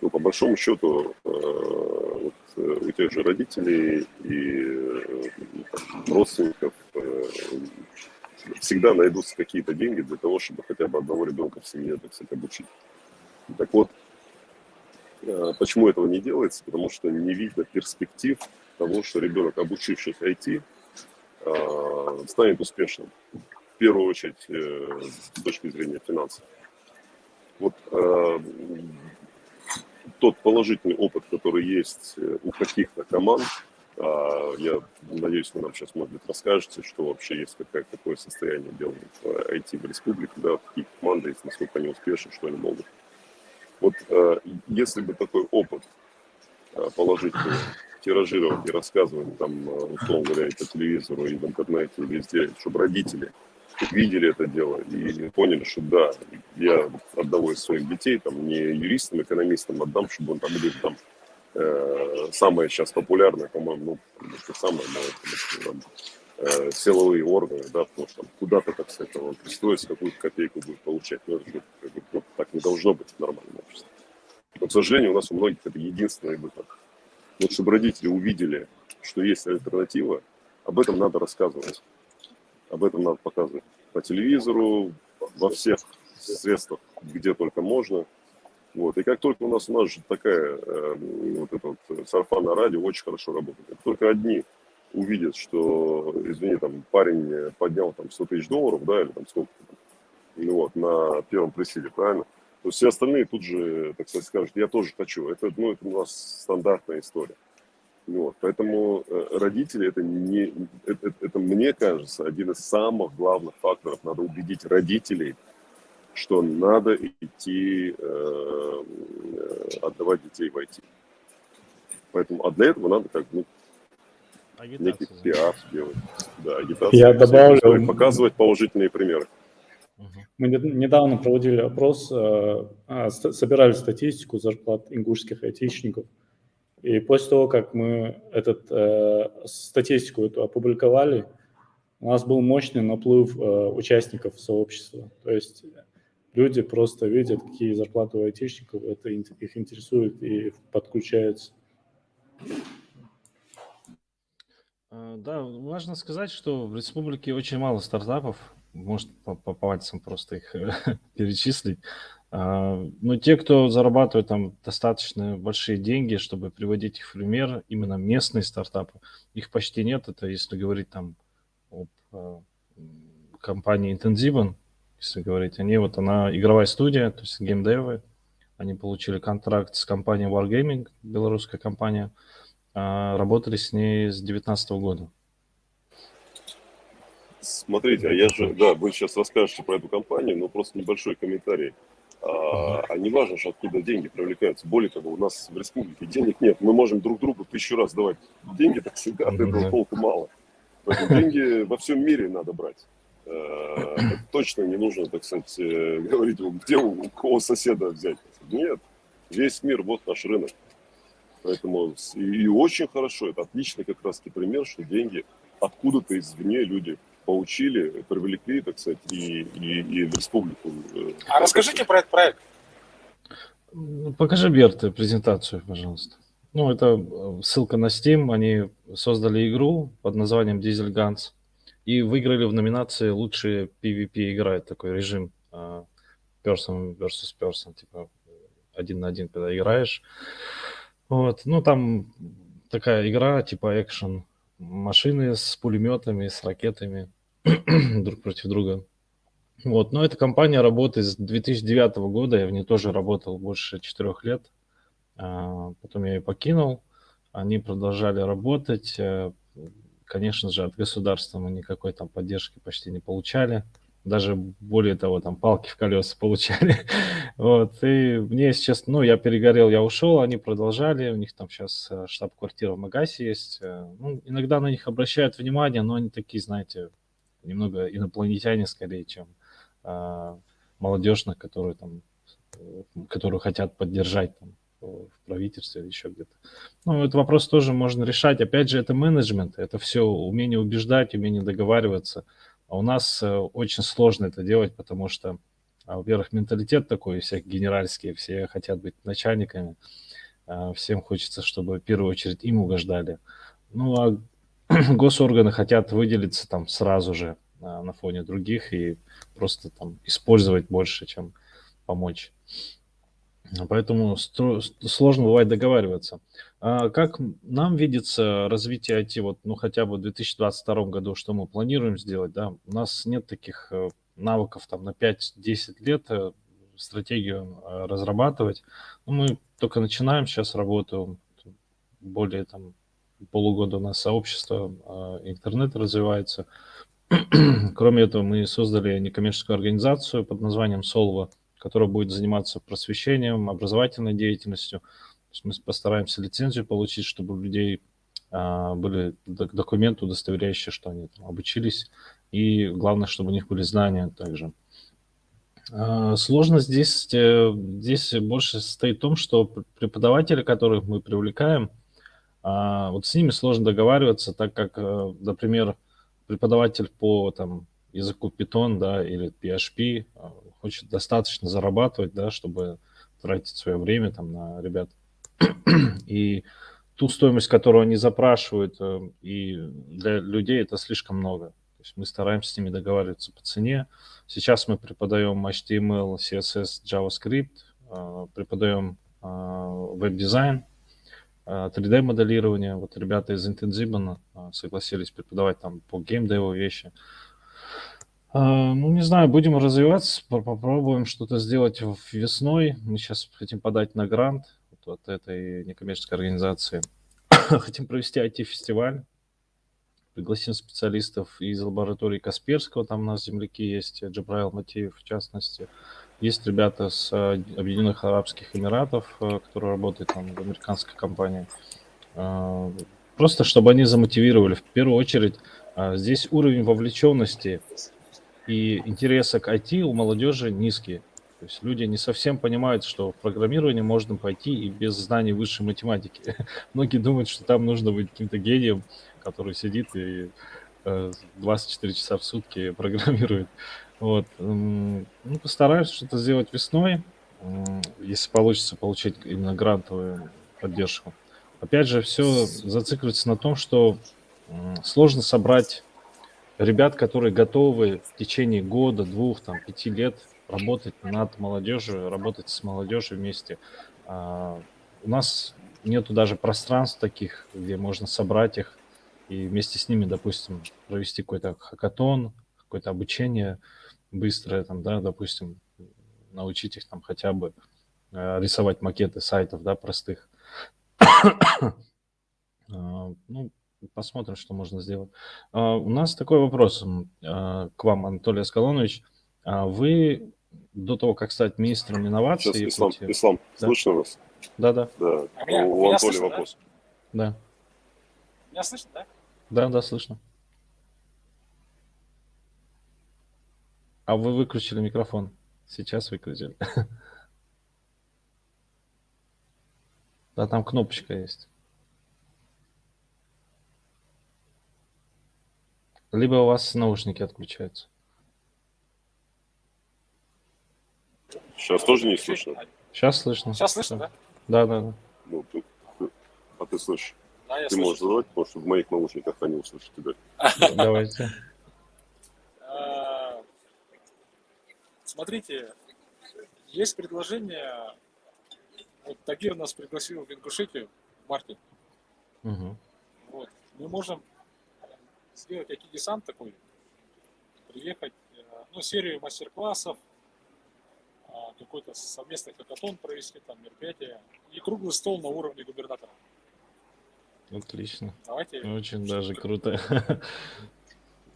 но по большому счету вот, у тех же родителей и там, родственников всегда найдутся какие-то деньги для того, чтобы хотя бы одного ребенка в семье, так сказать, обучить. Так вот, почему этого не делается? Потому что не видно перспектив того, что ребенок, обучившись IT, станет успешным. В первую очередь, с точки зрения финансов. Вот тот положительный опыт, который есть у каких-то команд, я надеюсь, вы нам сейчас, может быть, расскажете, что вообще есть какое состояние дел в IT в республике, да, какие команды есть, насколько они успешны, что они могут. Вот если бы такой опыт положительный тиражировать и рассказывать там, условно говоря, и по телевизору, и в интернете, и везде, чтобы родители видели это дело и поняли, что да, я одного из своих детей, там, не юристам, экономистам отдам, чтобы он там, или там, самое сейчас популярное, по-моему, ну, что самое, там, силовые органы, да, потому что там куда-то, так сказать, он пристроится, какую-то копейку будет получать, но это, ну, так не должно быть в нормальном обществе. Но, к сожалению, у нас у многих это единственный выход. Вот чтобы родители увидели, что есть альтернатива, об этом надо рассказывать. Об этом надо показывать по телевизору, во всех средствах, где только можно. Вот. И как только у нас же такая, вот это вот сарафанное радио очень хорошо работает. Как только одни увидят, что, извини, там парень поднял там $100 000, да, или там сколько, ну, вот, на первом пресиле, правильно? То все остальные тут же, так сказать, скажут, я тоже хочу. Это, ну, это у нас стандартная история. Вот, поэтому родители, это, мне кажется, один из самых главных факторов. Надо убедить родителей, что надо идти отдавать детей в IT. Поэтому, а для этого надо как бы некий пиар делать. Да, агитацию. Я добавлю, показывать положительные примеры. Мы недавно проводили опрос, собирали статистику зарплат ингушских айтишников. И после того, как мы статистику эту опубликовали, у нас был мощный наплыв участников сообщества. То есть люди просто видят, какие зарплаты у айтишников, это их интересует и подключаются. Да, важно сказать, что в республике очень мало стартапов, может по пальцам просто их перечислить. Но те, кто зарабатывает там достаточно большие деньги, чтобы приводить их в пример, именно местные стартапы, их почти нет. Это если говорить там об компании Intensiven, если говорить, она игровая студия, то есть геймдевы, они получили контракт с компанией Wargaming, белорусская компания, работали с ней с 2019 года. Смотрите, вы сейчас расскажете про эту компанию, но просто небольшой комментарий. А не важно, что откуда деньги привлекаются. Более того, у нас в республике денег нет. Мы можем друг другу 1000 раз давать деньги, так всегда от этого толку мало. Поэтому деньги во всем мире надо брать. Точно не нужно, так сказать, говорить, где у кого соседа взять. Нет, весь мир, вот наш рынок. Поэтому и очень хорошо, это отличный как раз пример, что деньги откуда-то извне люди поучили, привлекли, так сказать, и в республику. А расскажите про этот проект. Покажи, Берт, презентацию, пожалуйста. Ну, это ссылка на Steam. Они создали игру под названием Diesel Guns и выиграли в номинации «Лучшая PvP игра». Это такой режим person versus person, типа 1 на 1, когда играешь. Вот. Ну, там такая игра, типа экшен. Машины с пулеметами, с ракетами друг против друга. Вот. Но эта компания работает с 2009 года, я в ней тоже работал больше 4 лет. Потом я ее покинул. Они продолжали работать. Конечно же, от государства мы никакой там поддержки почти не получали. Даже более того, там палки в колеса получали. Вот. И мне, если честно, ну, я перегорел, я ушел, они продолжали. У них там сейчас штаб-квартира в Магасе есть. Ну, иногда на них обращают внимание, но они такие, знаете, немного инопланетяне скорее, чем молодежь, на которую там, которую хотят поддержать там, в правительстве или еще где-то. Ну, этот вопрос тоже можно решать. Опять же, это менеджмент, это все умение убеждать, умение договариваться. А у нас очень сложно это делать, потому что, во-первых, менталитет такой, всех генеральский, все хотят быть начальниками, всем хочется, чтобы в первую очередь им угождали. Ну, а госорганы хотят выделиться там сразу же на фоне других и просто там использовать больше, чем помочь. Поэтому сложно бывает договариваться. Как нам видится развитие IT, вот, ну, хотя бы в 2022 году, что мы планируем сделать, да? У нас нет таких навыков там на 5-10 лет стратегию разрабатывать. Ну, мы только начинаем сейчас работу, более там полугода у нас сообщество интернета развивается. Кроме этого, мы создали некоммерческую организацию под названием Solva, которая будет заниматься просвещением, образовательной деятельностью. То есть мы постараемся лицензию получить, чтобы у людей были документы, удостоверяющие, что они там обучились. И главное, чтобы у них были знания также. Сложность здесь больше состоит в том, что преподаватели, которых мы привлекаем, вот с ними сложно договариваться, так как, например, преподаватель по там, языку Python, да, или PHP хочет достаточно зарабатывать, да, чтобы тратить свое время там на ребят. И ту стоимость, которую они запрашивают, и для людей это слишком много. То есть мы стараемся с ними договариваться по цене. Сейчас мы преподаем HTML, CSS, JavaScript, преподаем веб-дизайн, 3D-моделирование. Вот ребята из Intensiben согласились преподавать там по геймдеву вещи. Ну, не знаю, будем развиваться, попробуем что-то сделать весной. Мы сейчас хотим подать на грант вот от этой некоммерческой организации. Хотим провести IT-фестиваль. Пригласим специалистов из лаборатории Касперского, там у нас земляки есть, Джабраил Матеев в частности. Есть ребята с Объединенных Арабских Эмиратов, которые работают там в американской компании. Просто чтобы они замотивировали. В первую очередь, здесь уровень вовлеченности и интереса к IT у молодежи низкий. То есть люди не совсем понимают, что в программирование можно пойти и без знаний высшей математики. Многие думают, что там нужно быть каким-то гением, который сидит и 24 часа в сутки программирует. Вот. Ну, постараемся что-то сделать весной, если получится получить именно грантовую поддержку. Опять же, все зацикливается на том, что сложно собрать ребят, которые готовы в течение года, 2, там, 5 лет работать над молодежью, работать с молодежью вместе. У нас нету даже пространств таких, где можно собрать их и вместе с ними, допустим, провести какой-то хакатон, какое-то обучение быстрое, там, да, допустим, научить их там хотя бы рисовать макеты сайтов, да, простых. Ну, посмотрим, что можно сделать. У нас такой вопрос к вам, Анатолий Аскалонович. Вы до того, как стать министром Сейчас, инноваций Якутии... Ислам, Да. слышно вас? Да. Да, Меня у Анатолия слышно, да? вопрос. Да, Меня слышно, да? да, слышно. А вы выключили микрофон. Сейчас выключили. Да, там кнопочка есть. Либо у вас наушники отключаются. Сейчас тоже не слышно? Сейчас слышно. Сейчас слышно, да? Да. Ну, а ты слышишь? Да, я Ты можешь слышу. задавать, потому что в моих наушниках они услышат тебя. Давайте. Смотрите, есть предложение. Вот Тагир нас пригласил в Ингушетию в марте. Мгм. Вот. Мы можем сделать IT-десант такой, приехать, ну, серию мастер-классов, какой-то совместный хакатон провести, там мероприятие, и круглый стол на уровне губернатора. Отлично. Давайте. Очень что-то даже такое. круто.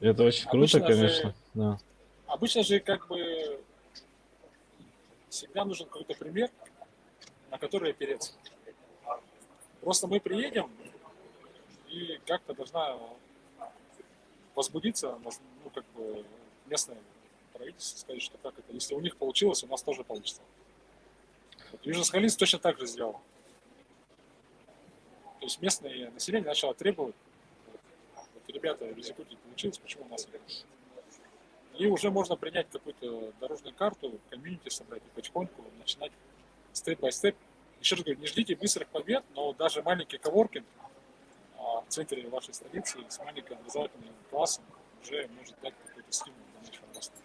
Это очень круто, Обычно же, конечно. Да. обычно же как бы всегда нужен какой-то пример, на который опереться. Просто мы приедем, и как-то должна возбудиться, ну, как бы, местное правительство, сказать, что как это, если у них получилось, у нас тоже получится. Вот Южно-Сахалинск точно так же сделал. То есть местное население начало требовать, вот, ребята, в Резекуте получилось, почему у нас нет? И уже можно принять какую-то дорожную карту, комьюнити собрать и потихоньку начинать степ-бай-степ. Еще раз говорю, не ждите быстрых побед, но даже маленький коворкинг в центре вашей столицы с маленьким образовательным классом уже может дать какой-то стимул для нашего роста.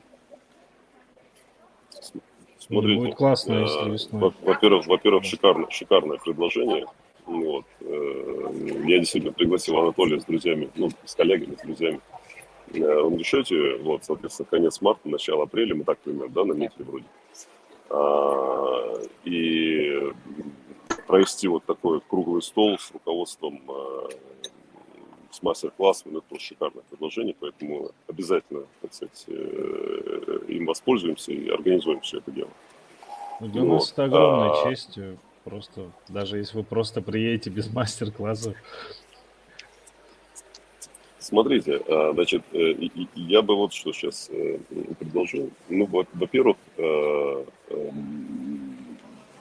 Смотрите, Будет классно, если весной. во-первых, шикарное предложение. Вот. Я действительно пригласил Анатолия с друзьями, ну, с коллегами, с друзьями в Ингушетию. Вот, соответственно, конец марта, начало апреля, мы так примерно, да, наметили вроде. И провести вот такой вот круглый стол с руководством, с мастер-классом, это тоже шикарное предложение, поэтому обязательно, так сказать, им воспользуемся и организуем все это дело. Для нас это огромной честью. Просто, даже если вы просто приедете без мастер-классов. Смотрите, значит, я бы вот что сейчас предложил. Ну, во-первых,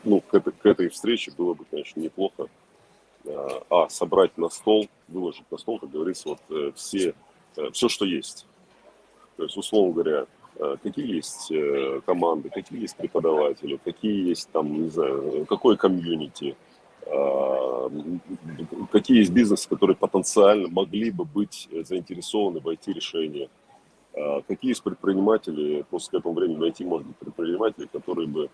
ну, к этой встрече было бы, конечно, неплохо собрать на стол, выложить на стол, как говорится, вот все, что есть. То есть, условно говоря, какие есть команды, какие есть преподаватели, какие есть там, не знаю, какое комьюнити, какие есть бизнесы, которые потенциально могли бы быть заинтересованы в IT-решении, какие есть предприниматели, просто к этому времени найти, может быть, предприниматели, которые бы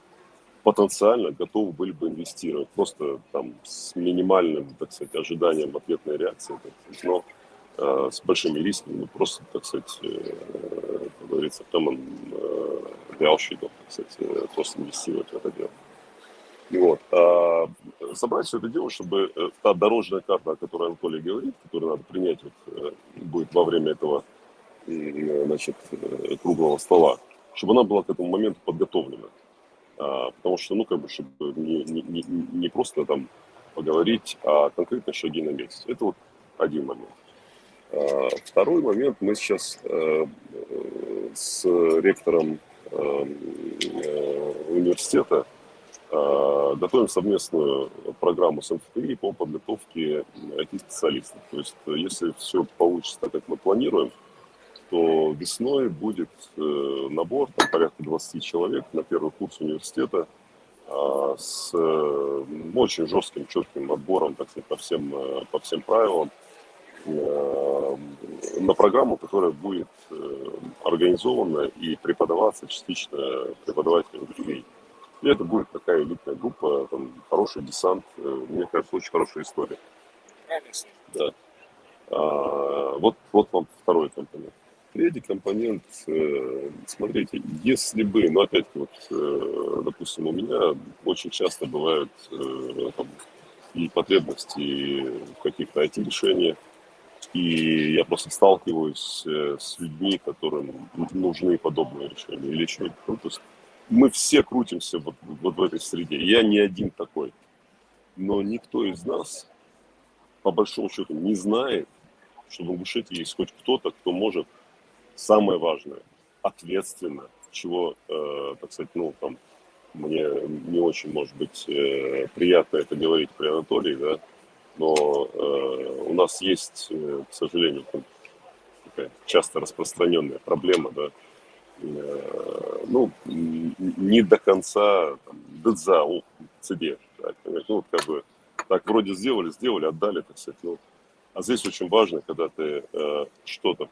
потенциально готовы были бы инвестировать, просто там с минимальным, так сказать, ожиданием ответной реакции, так сказать, но с большими рисками, ну, просто, так сказать, как говорится, common балансшитом, так сказать, просто инвестировать в это дело. Вот. Собрать все это дело, чтобы та дорожная карта, о которой Анатолий говорит, которую надо принять вот, будет во время этого, значит, круглого стола, чтобы она была к этому моменту подготовлена. Потому что, ну, как бы, чтобы не просто там поговорить, а конкретно шаги наметить. Это вот один момент. Второй момент, мы сейчас с ректором университета готовим совместную программу с МФТИ по подготовке IT-специалистов. То есть, если все получится так, как мы планируем, то весной будет набор, там, порядка 20 человек на первый курс университета с очень жестким, четким отбором, так сказать, по всем правилам, на программу, которая будет организована и преподаваться частично преподавателем ГФИ. И это будет такая элитная группа, там, хороший десант, мне кажется, очень хорошая история. Да. Вот вам второй компонент. Третий компонент, смотрите, если бы, ну опять-таки, вот, допустим, у меня очень часто бывают там, и потребности в каких-то IT-решениях, и я просто сталкиваюсь с людьми, которым нужны подобные решения или что-нибудь. Ну, то есть мы все крутимся вот в этой среде. Я не один такой. Но никто из нас, по большому счету, не знает, что в Ингушетии есть хоть кто-то, кто может самое важное, ответственно, чего, так сказать, ну, там, мне не очень, может быть, приятно это говорить при Анатолии, да, но у нас есть, к сожалению, такая часто распространенная проблема, да, ну, не до конца, дыдза, тебе, так, ну, вот как бы, так, вроде сделали, отдали, так сказать, ну, а здесь очень важно, когда ты что-то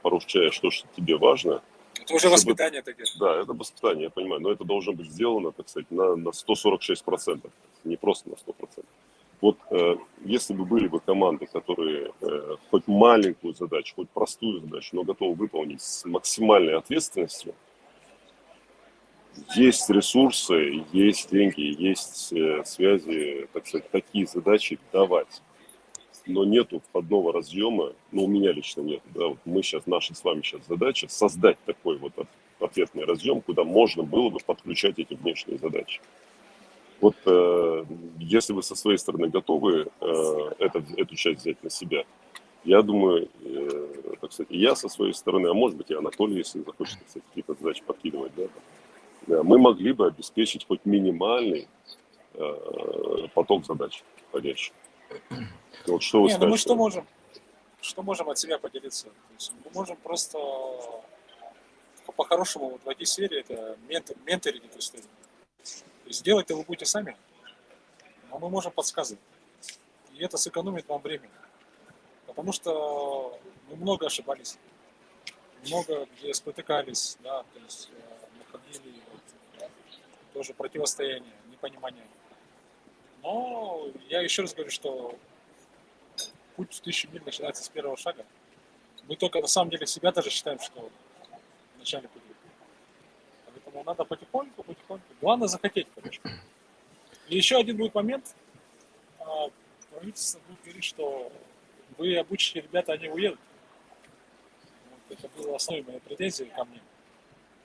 поручаешь, что тебе важно. Это уже воспитание такое. Да, это воспитание, я понимаю, но это должно быть сделано, так сказать, на 146%, не просто на 100%. Вот если бы были бы команды, которые хоть маленькую задачу, хоть простую задачу, но готовы выполнить с максимальной ответственностью, есть ресурсы, есть деньги, есть связи, так сказать, такие задачи давать. Но нету входного разъема, ну, у меня лично нет, да, вот мы сейчас, наша с вами сейчас задача создать такой вот ответный разъем, куда можно было бы подключать эти внешние задачи. Вот если вы со своей стороны готовы эту часть взять на себя, я думаю, так сказать, и я со своей стороны, а может быть и Анатолий, если захочет, так сказать, какие-то задачи подкидывать, да, мы могли бы обеспечить хоть минимальный поток задач входящих. Вот что вы Не, ну мы скажете? что можем от себя поделиться? То есть мы можем просто по-хорошему вот в IT-сфере это менторить эту историю. То есть делать-то вы будете сами, но мы можем подсказывать. И это сэкономит вам время. Потому что мы много ошибались, много где спотыкались, да, то есть находили вот, тоже противостояние, непонимание. Но я еще раз говорю, что путь в 1000 миль начинается с первого шага. Мы только на самом деле себя даже считаем, что в начале пути. Поэтому надо потихоньку. Главное захотеть, короче. И еще один будет момент. Правительство будет говорить, что вы обучите ребята, они уедут. Вот это было основной моей претензии ко мне.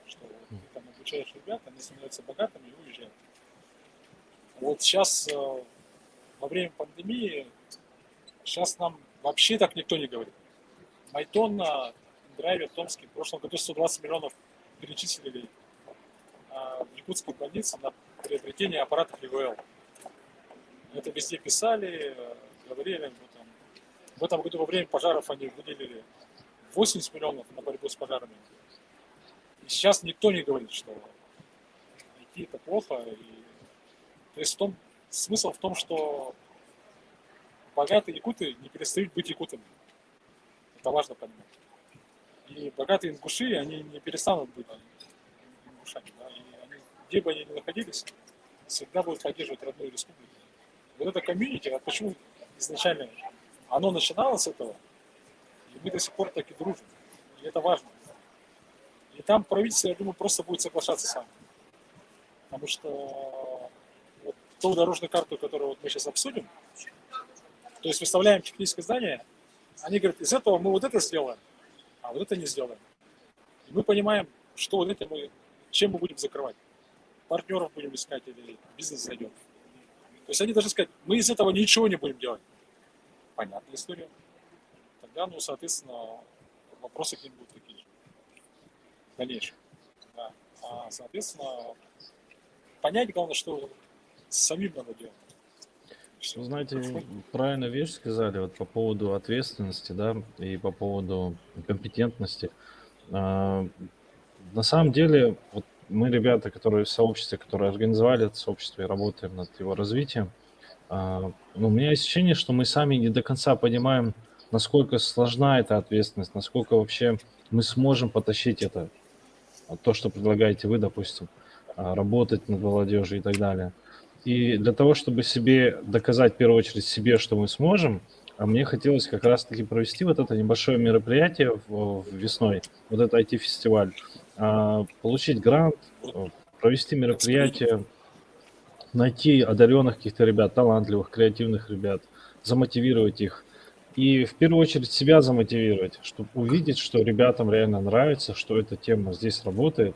Что ты там обучаешь ребят, они становятся богатыми и уезжают. Вот сейчас, во время пандемии, сейчас нам вообще так никто не говорит. Майтон на драйве в Томске в прошлом году 120 миллионов перечислили в якутской больнице на приобретение аппаратов ИВЛ. Это везде писали, говорили. В этом году во время пожаров они выделили 80 миллионов на борьбу с пожарами. И сейчас никто не говорит, что IT это плохо. То есть смысл в том, что богатые якуты не перестают быть якутами. Это важно понимать. И богатые ингуши, они не перестанут быть ингушами. Да? И они, где бы они ни находились, всегда будут поддерживать родную республику. Вот это комьюнити, а почему изначально оно начиналось с этого, и мы до сих пор так и дружим. И это важно. И там правительство, я думаю, просто будет соглашаться сами. Потому что вот ту дорожную карту, которую вот мы сейчас обсудим, то есть выставляем техническое здание, они говорят, из этого мы вот это сделаем, а вот это не сделаем. И мы понимаем, что вот это чем мы будем закрывать. Партнеров будем искать или бизнес зайдет. То есть они должны сказать, мы из этого ничего не будем делать. Понятная история. Тогда, ну, соответственно, вопросы к ним будут такие же. Дальнейшие. Да. А, соответственно, понять, главное, что самим надо делать. Вы знаете, правильно вещь сказали вот по поводу ответственности, да, и по поводу компетентности. На самом деле, вот мы ребята, которые в сообществе, которые организовали это сообщество и работаем над его развитием, ну, у меня есть ощущение, что мы сами не до конца понимаем, насколько сложна эта ответственность, насколько вообще мы сможем потащить это, то, что предлагаете вы, допустим, работать над молодежью и так далее. И для того, чтобы себе доказать, в первую очередь, себе, что мы сможем, мне хотелось как раз-таки провести вот это небольшое мероприятие весной, вот это IT-фестиваль, получить грант, провести мероприятие, найти одаренных каких-то ребят, талантливых, креативных ребят, замотивировать их. И в первую очередь себя замотивировать, чтобы увидеть, что ребятам реально нравится, что эта тема здесь работает,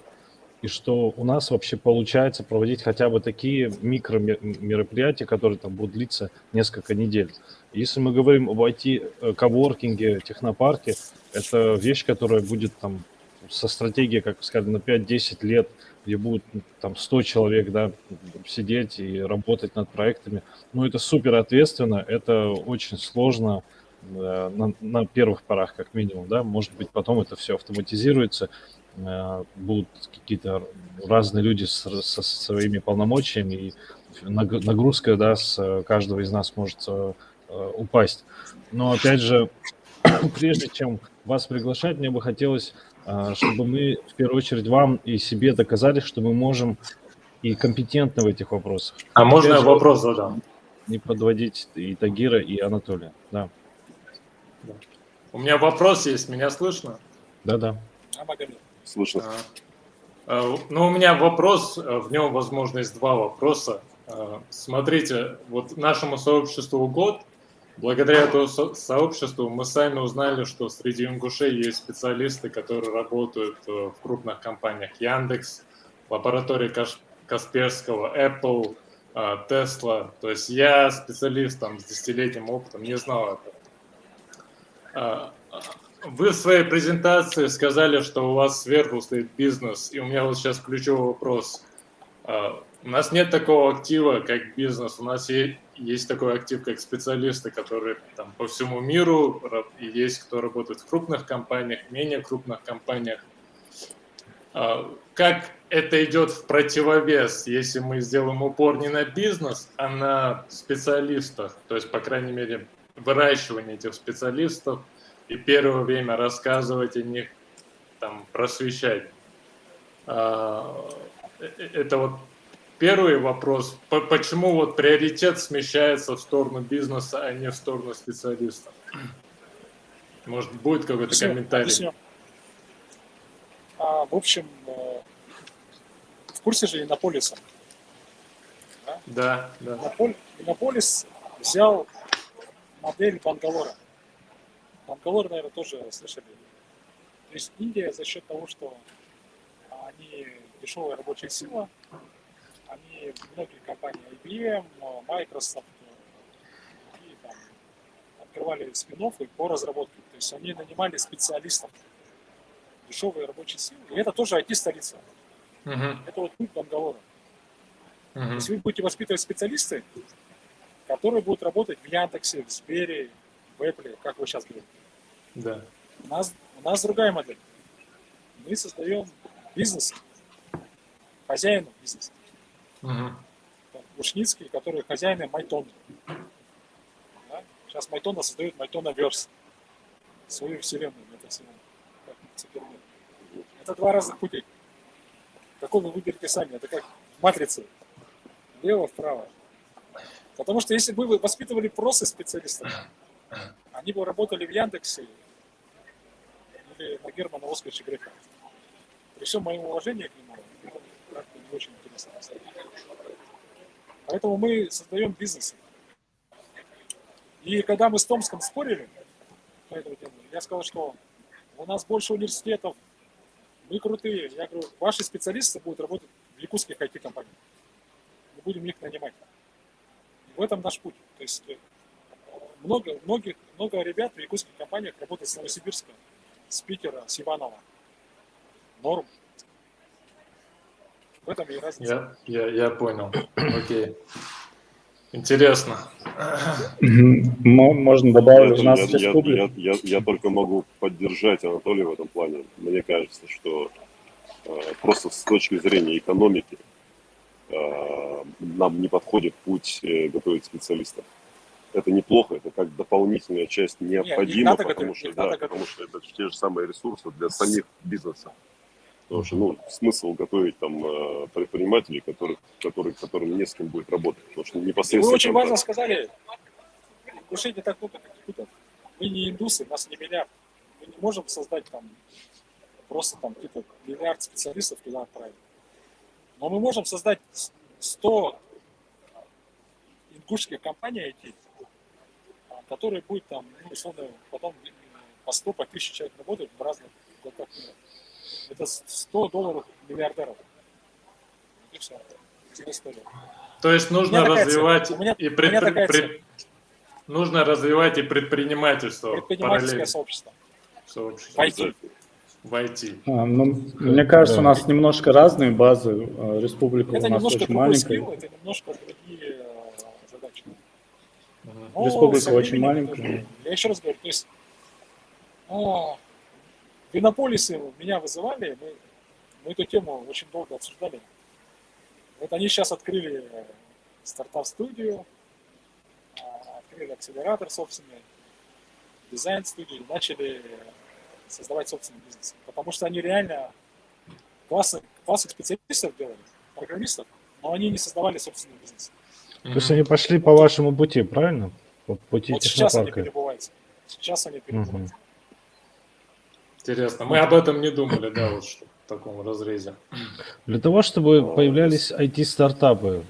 и что у нас вообще получается проводить хотя бы такие микро-мероприятия, которые там будут длиться несколько недель. Если мы говорим об IT-коворкинге, технопарке, это вещь, которая будет там со стратегией, как сказали, на 5-10 лет, где будет там 100 человек, да, сидеть и работать над проектами. Ну, это супер ответственно, это очень сложно на первых порах, как минимум, да, может быть, потом это все автоматизируется, будут какие-то разные люди со своими полномочиями, и нагрузка, да, с каждого из нас может упасть. Но, опять же, прежде чем вас приглашать, мне бы хотелось, чтобы мы, в первую очередь, вам и себе доказали, что мы можем и компетентны в этих вопросах. А можно я Опять же, вопрос задам? не подводить и Тагира, и Анатолия. Да. У меня вопрос есть, меня слышно? Да-да. Слышно. Ну, у меня вопрос, в нем, возможно, есть два вопроса. Смотрите, вот нашему сообществу год, благодаря этому сообществу мы сами узнали, что среди ингушей есть специалисты, которые работают в крупных компаниях Яндекс, лаборатории Касперского, Apple, Tesla. То есть я специалист там, с 10-летним опытом, не знал этого. Вы в своей презентации сказали, что у вас сверху стоит бизнес, и у меня вот сейчас ключевой вопрос. У нас нет такого актива, как бизнес, у нас есть такой актив, как специалисты, которые там по всему миру, и есть кто работает в крупных компаниях, менее крупных компаниях. Как это идет в противовес, если мы сделаем упор не на бизнес, а на специалистах, то есть, по крайней мере, выращивание этих специалистов, и первое время рассказывать о них, там, просвещать. Это вот первый вопрос. Почему вот приоритет смещается в сторону бизнеса, а не в сторону специалистов? Может, будет какой-то комментарий? Объясню. В общем, в курсе же Иннополиса? Да. Иннополис взял модель Бангалора. Бангалор, наверное, тоже слышали. То есть Индия за счет того, что они дешевая рабочая сила, они многие компании IBM, Microsoft и там открывали спин-оффы по разработке. То есть они нанимали специалистов, дешевые рабочие силы. И это тоже IT-столица. Это вот путь Бангалора. То есть вы будете воспитывать специалисты, которые будут работать в Яндексе, в Сбере, в Apple, как вы сейчас говорите. Да. У нас другая модель. Мы создаем бизнес, хозяина бизнеса. Ушницкий, который хозяин Майтона. Да? Сейчас Майтона создает Майтонаверс. Свою вселенную, метавселенную. Это два разных пути. Какой вы выберете сами? Это как в матрице. Влево-вправо. Потому что если бы вы воспитывали просто специалистов, они бы работали в Яндексе или на Германа Оскаровича Грефа. При всем моем уважении к нему, как-то не очень интересно. Поэтому мы создаем бизнес. И когда мы с Томском спорили по этому делу, я сказал, что у нас больше университетов, мы крутые. Я говорю, ваши специалисты будут работать в якутских IT-компаниях. Мы будем их нанимать. И в этом наш путь. То есть много ребят в якутских компаниях работают с Новосибирска, с Питера, с Иванова. Норм. В этом и разница. Я понял. Окей. Интересно. Можно добавить, у нас в республике. Я только могу поддержать Анатолия в этом плане. Мне кажется, что просто с точки зрения экономики нам не подходит путь готовить специалистов. Это неплохо, это как дополнительная часть необходима, потому что это те же самые ресурсы для самих бизнесов. Потому что смысл готовить там предпринимателей, которым не с кем будет работать. Потому что непосредственно. Вы очень важно сказали, ингушей не так много, как якутов. Мы не индусы, нас не миллиард. Мы не можем создать там просто там какие-то миллиард специалистов туда отправить. Но мы можем создать 100 ингушских компаний IT, которые будут там, условно, потом по 100, по 1000 человек работать в разных уголках мира. Это $100 миллиардеров. И все. Это история. То есть нужно развивать нужно развивать и предпринимательство. Предпринимательское сообщество. В IT. В IT. Мне кажется, у нас немножко разные базы. Республика это у нас очень маленькая. Скилл, это немножко другие задачи. Республика очень маленькая. Я еще раз говорю, то есть в Иннополисе меня вызывали, мы эту тему очень долго обсуждали. Вот они сейчас открыли стартап-студию, открыли акселератор собственный, дизайн-студию, начали создавать собственный бизнес. Потому что они реально классных специалистов делали, программистов, но они не создавали собственный бизнес. То есть они пошли по вашему пути, правильно? По пути Вот сейчас они технопарка. перебываются. Интересно. Мы об этом не думали, да, вот что. в таком разрезе. Для того, чтобы появлялись IT-стартапы,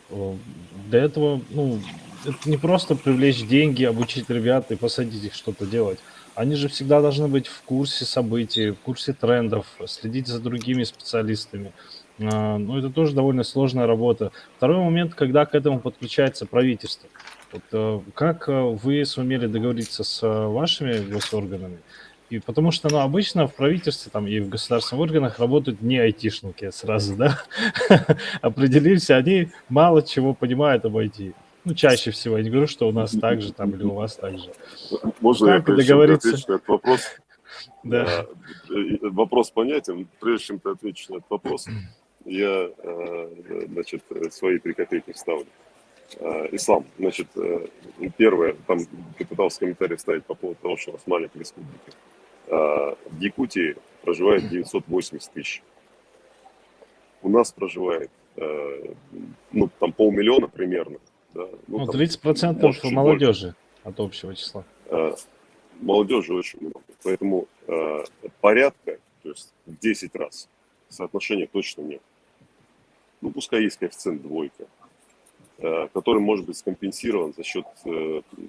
для этого, ну, это не просто привлечь деньги, обучить ребят и посадить их что-то делать. Они же всегда должны быть в курсе событий, в курсе трендов, следить за другими специалистами. Ну, это тоже довольно сложная работа. Второй момент, когда к этому подключается правительство. Вот как вы сумели договориться с вашими госорганами? И потому что, ну, обычно в правительстве там и в государственных органах работают не айтишники сразу, да? Определились, они мало чего понимают об IT. Ну, чаще всего. Я не говорю, что у нас так же там или у вас так же. Можно я, Как прежде чем ты договориться? ответишь на этот вопрос? Да. Вопрос понятен. Прежде чем ты ответишь на этот вопрос, я, значит, свои 3 копейки вставлю. Ислам, значит, первое, там ты пытался комментарий вставить по поводу того, что у нас маленькая республика. В Якутии проживает 980 тысяч. У нас проживает, ну, там 500 000 примерно. Да? Ну, там, 30% может, чуть молодежи от общего числа. больше. Молодежи очень много. Поэтому порядка, то есть в 10 раз соотношения точно нет. Ну, пускай есть коэффициент 2, который может быть скомпенсирован за счет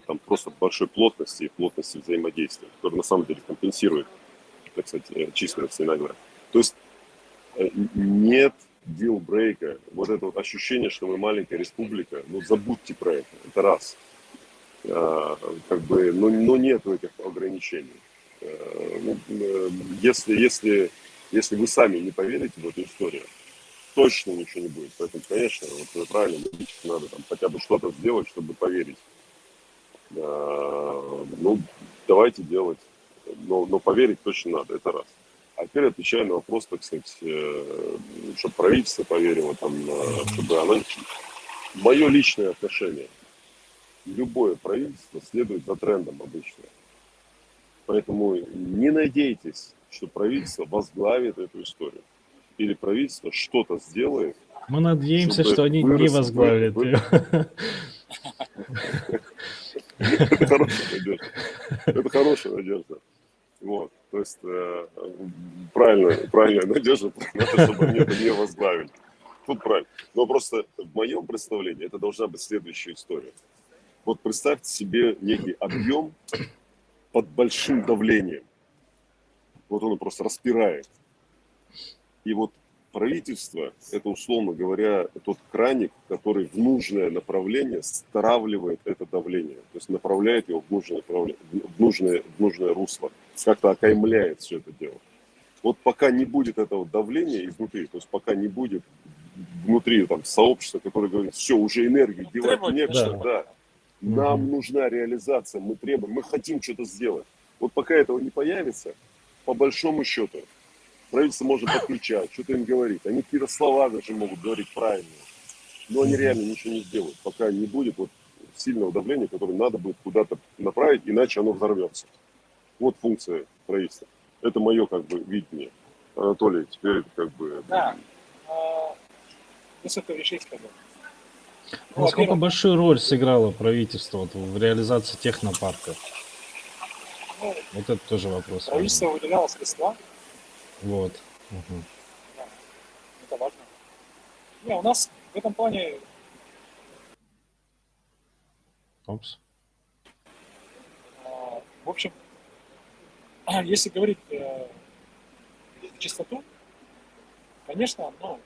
там, просто большой плотности и плотности взаимодействия, который на самом деле компенсирует, так сказать, численность иногда. То есть нет дилбрейка, вот это вот ощущение, что мы маленькая республика, ну забудьте про это раз. Как бы, но нет этих ограничений. Если вы сами не поверите в эту историю, точно ничего не будет. Поэтому, конечно, вот правильно, надо там хотя бы что-то сделать, чтобы поверить. Ну, давайте делать. Но поверить точно надо, это раз. А теперь отвечаю на вопрос, так сказать, чтобы правительство поверило, там, чтобы оно... Мое личное отношение. Любое правительство следует за трендом обычно. Поэтому не надейтесь, что правительство возглавит эту историю. Или правительство что-то сделает. Мы надеемся, чтобы что они не вырос возглавят ее. Это хорошая надежда. Это хорошая надежда. Вот. То есть правильная надежда, чтобы они это не возглавили. Тут правильно. Но просто в моем представлении это должна быть следующая история. Вот представьте себе некий объем под большим давлением. Вот он просто распирает. И вот правительство, это, условно говоря, тот краник, который в нужное направление стравливает это давление. То есть направляет его в нужное направление, в нужное русло. Как-то окаймляет все это дело. Вот пока не будет этого давления изнутри, то есть пока не будет внутри там сообщества, которое говорит, все, уже энергию девать некуда, да. Нам нужна реализация, мы требуем, мы хотим что-то сделать. Вот пока этого не появится, по большому счету, правительство может подключать, что-то им говорить. Они какие-то слова даже могут говорить правильные, но они реально ничего не сделают, пока не будет вот сильного давления, которое надо будет куда-то направить, иначе оно взорвется. Вот функция правительства. Это мое как бы видение. Анатолий, теперь это как бы... Да, несколько вещей сказал. Насколько большую роль сыграло правительство вот в реализации технопарка? Ну, Вот это тоже вопрос. правительство выделяло средства, Вот. да, это важно. Не, у нас в этом плане Опс. в общем, если говорить на чистоту, конечно, ну,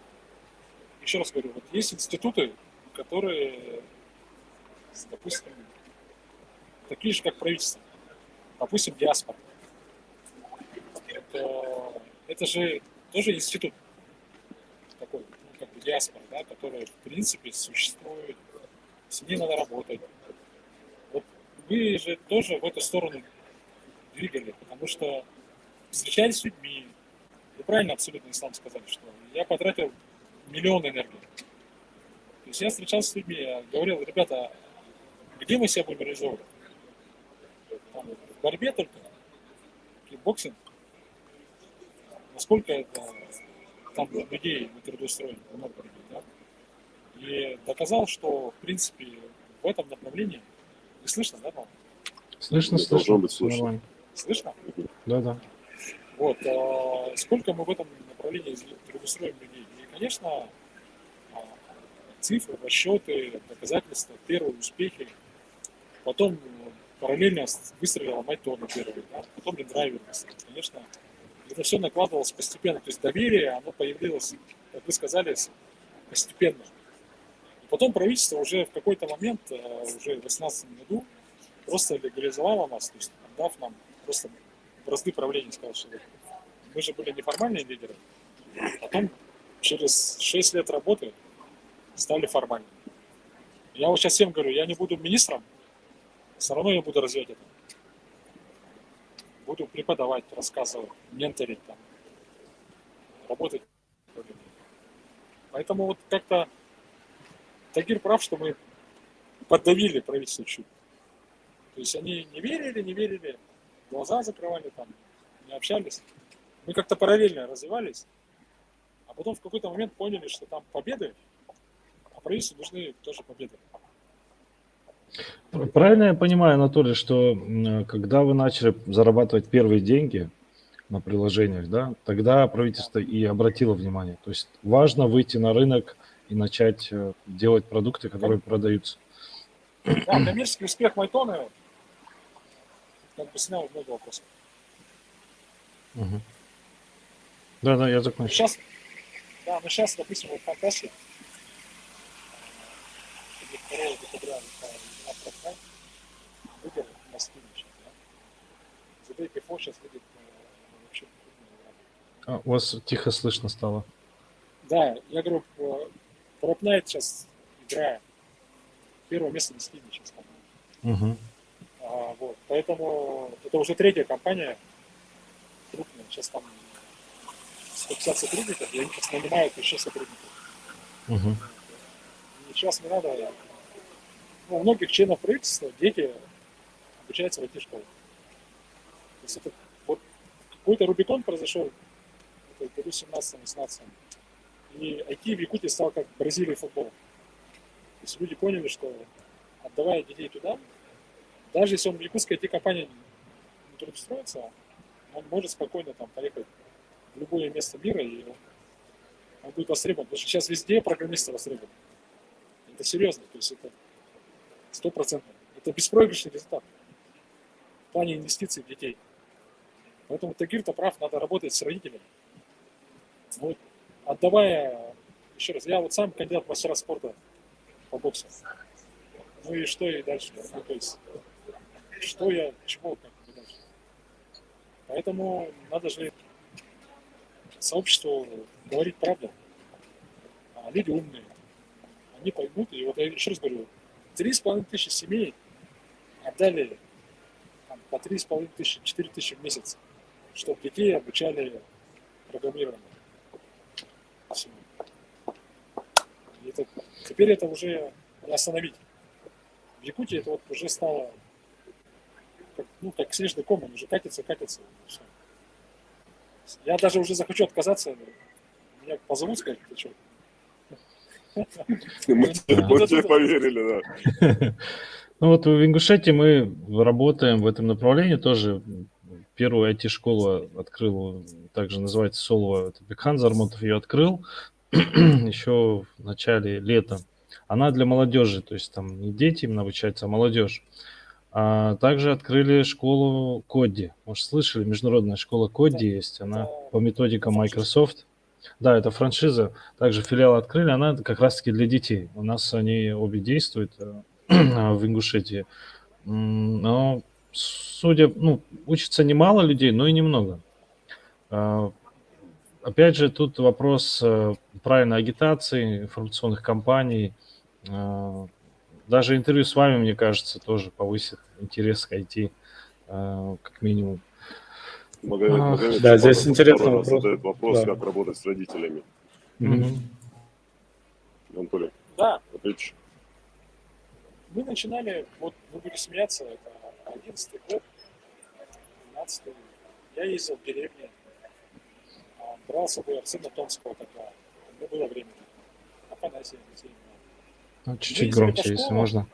еще раз говорю, вот есть институты, которые, допустим, такие же, как правительство, допустим, диаспора. Это же тоже институт такой, ну, как бы диаспора, да, который, в принципе, существует, с ней надо работать. Вот вы же тоже в эту сторону двигали, потому что встречались с людьми. Вы правильно абсолютно, Ислам, сказали, что я потратил миллион энергии. То есть я встречался с людьми, я говорил, ребята, где мы себя будем реализовывать? Там, в борьбе только? Кикбоксинг? Насколько это там людей мы трудоустроили, много людей, да? И доказал, что, в принципе, в этом направлении... Вы слышно, да, по-моему? Слышно, Должно слышно. быть слышно. Нормально. Слышно? Да. Вот. Сколько мы в этом направлении направлении трудоустроим людей. И, конечно, цифры, расчеты, доказательства, первые успехи. Потом параллельно выстрелила Майтона первый, да? Потом Рендрайвер выстрелил. Конечно, это все накладывалось постепенно. То есть доверие, оно появилось, как вы сказали, постепенно. И потом правительство уже в какой-то момент, уже в 2018 году, просто легализовало нас, то есть дав нам просто бразды правления, сказал, что мы же были неформальные лидеры, потом через 6 лет работы стали формальными. Я вот сейчас всем говорю, я не буду министром, все равно я буду развивать это. Буду преподавать, рассказывать, менторить, там, работать. Поэтому вот как-то Тагир прав, что мы поддавили правительство чуть. То есть они не верили, глаза закрывали, там, не общались. Мы как-то параллельно развивались, а потом в какой-то момент поняли, что там победы, а правительству нужны тоже победы. Правильно я понимаю, Анатолий, что когда вы начали зарабатывать первые деньги на приложениях, да, тогда правительство и обратило внимание. То есть важно выйти на рынок и начать делать продукты, которые продаются. Да, коммерческий успех Майтона как бы снял много вопросов. Угу. Да, я закончу. Сейчас, да, но сейчас, допустим, вот ВКонтакте 2 декабря выиграл на Steam сейчас, да? The Day Before сейчас выйдет вообще крупная игра. У вас тихо слышно стало. Да, я говорю, Fortnite сейчас игра, первое место на Steam сейчас, по-моему. Угу. Вот, поэтому это уже 3-я компания крупная, сейчас там 150 сотрудников, и они сейчас нанимают еще сотрудников. Угу. И сейчас не надо, у многих членов правительства дети обучаются в IT-школе. То есть это вот какой-то Рубикон произошел в году 17-18, и IT в Якутии стал как Бразилия футбол. То есть люди поняли, что отдавая детей туда, даже если он в якутской IT-компании не трудоустроится, он может спокойно там поехать в любое место мира, и он будет востребован. Потому что сейчас везде программисты востребованы. Это серьезно, то есть это 100%. Это беспроигрышный результат в плане инвестиций в детей. Поэтому Тагир-то прав, надо работать с родителями. Вот, отдавая, еще раз, я вот сам кандидат в мастера спорта по боксу. Ну и что и дальше? Ну, то есть, что я, чего, как бы дальше? Поэтому надо же сообществу говорить правду. А люди умные. Они поймут. И вот я еще раз говорю, 3500 семей отдали там, по 3500, 4000 в месяц, чтобы детей обучали программированию. И это, теперь это уже не остановить. В Якутии это вот уже стало как снежный ком, он уже катится. Все. Я даже уже захочу отказаться, меня позовут, сказать, ты что? Мы тебе поверили, да. Ну вот в Ингушетии мы работаем в этом направлении тоже. Первую IT-школу открыл, также называется Солова, это Бекхан Зармотов ее открыл еще в начале лета. Она для молодежи, то есть там не дети именно обучаются, а молодежь. А также открыли школу Кодди. Может, слышали, международная школа Кодди есть, она по методикам Microsoft. Да, это франшиза. Также филиал открыли, она как раз-таки для детей. У нас они обе действуют в Ингушетии. Но, учатся немало людей, но и немного. Опять же, тут вопрос правильной агитации, информационных кампаний. Даже интервью с вами, мне кажется, тоже повысит интерес к IT, как минимум. Магомед Да, здесь Чапанов интересный второй раз вопрос. задает вопрос, Да. как работать с родителями. Анатолий, Да, ответишь? мы начинали, вот вы будете смеяться, это 11-й год, 12-й. Я ездил в деревне, брал с собой сына Томского тогда. У меня было время. Афанасия, детей. Чуть-чуть Ездили громче, по если школам. можно.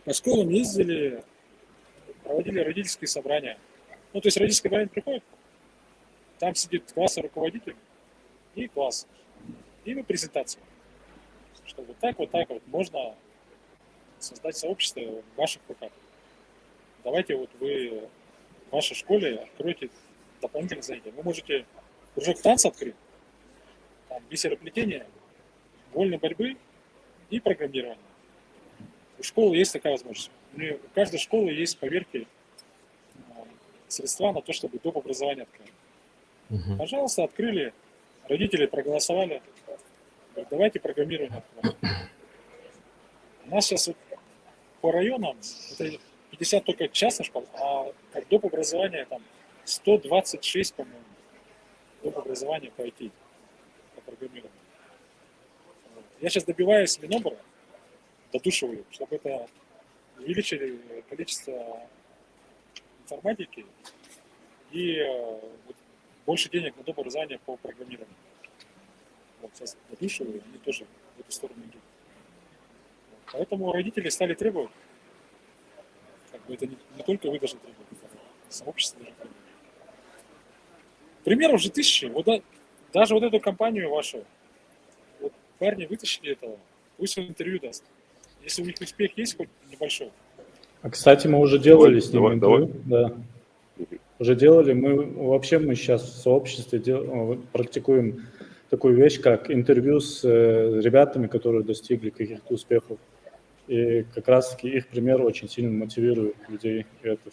По школам ездили, проводили родительские собрания. Ну, то есть родительское собрание приходит, там сидит классный руководитель, мастер-класс и на презентации. Что вот так вот можно создать сообщество в ваших руках. Давайте вот вы в вашей школе откройте дополнительные занятия. Вы можете кружок танца открыть, там бисероплетение, вольной борьбы и программирование. У школы есть такая возможность. У каждой школы есть, поверьте, средства на то, чтобы доп. Образование открыть. Мгм. Пожалуйста, открыли, родители проголосовали, говорят, давайте программирование откроем. У нас сейчас вот по районам это 50 только частных школ, а как доп. Образование там 126, по-моему, доп. Образование по IT, по программированию. Вот. Я сейчас добиваюсь Минобра, додушиваю, чтобы это увеличили количество информатики и вот, больше денег на доп. Образование по программированию. Вот сейчас додушиваю, они тоже в эту сторону идут. Вот. Поэтому родители стали требовать. Как бы это не только вы должны требовать, это сообщество должно требовать. Примеров же тысячи. Вот даже вот эту компанию вашу, вот парни вытащили этого, пусть он интервью даст. Если у них успех есть хоть небольшой. А, кстати, мы уже делали с ним Давай. интервью. Да. Уже делали. Мы сейчас в сообществе практикуем такую вещь, как интервью с ребятами, которые достигли каких-то успехов. И как раз-таки их пример очень сильно мотивирует людей. И это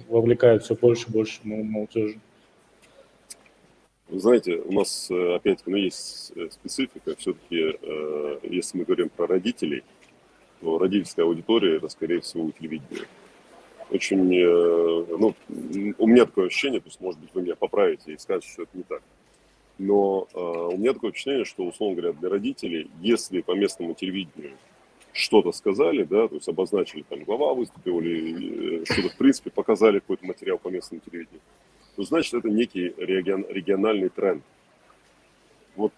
вовлекает все больше и больше молодежи. Вы знаете, у нас опять есть специфика. Все-таки, если мы говорим про родителей, то родительская аудитория – это, скорее всего, телевидение. Очень, у меня такое ощущение, то есть, может быть, вы меня поправите и скажете, что это не так. Но у меня такое впечатление, что, условно говоря, для родителей, если по местному телевидению что-то сказали, да, то есть обозначили, там, глава выступил или что-то, в принципе, показали какой-то материал по местному телевидению, то значит, это некий региональный тренд. Вот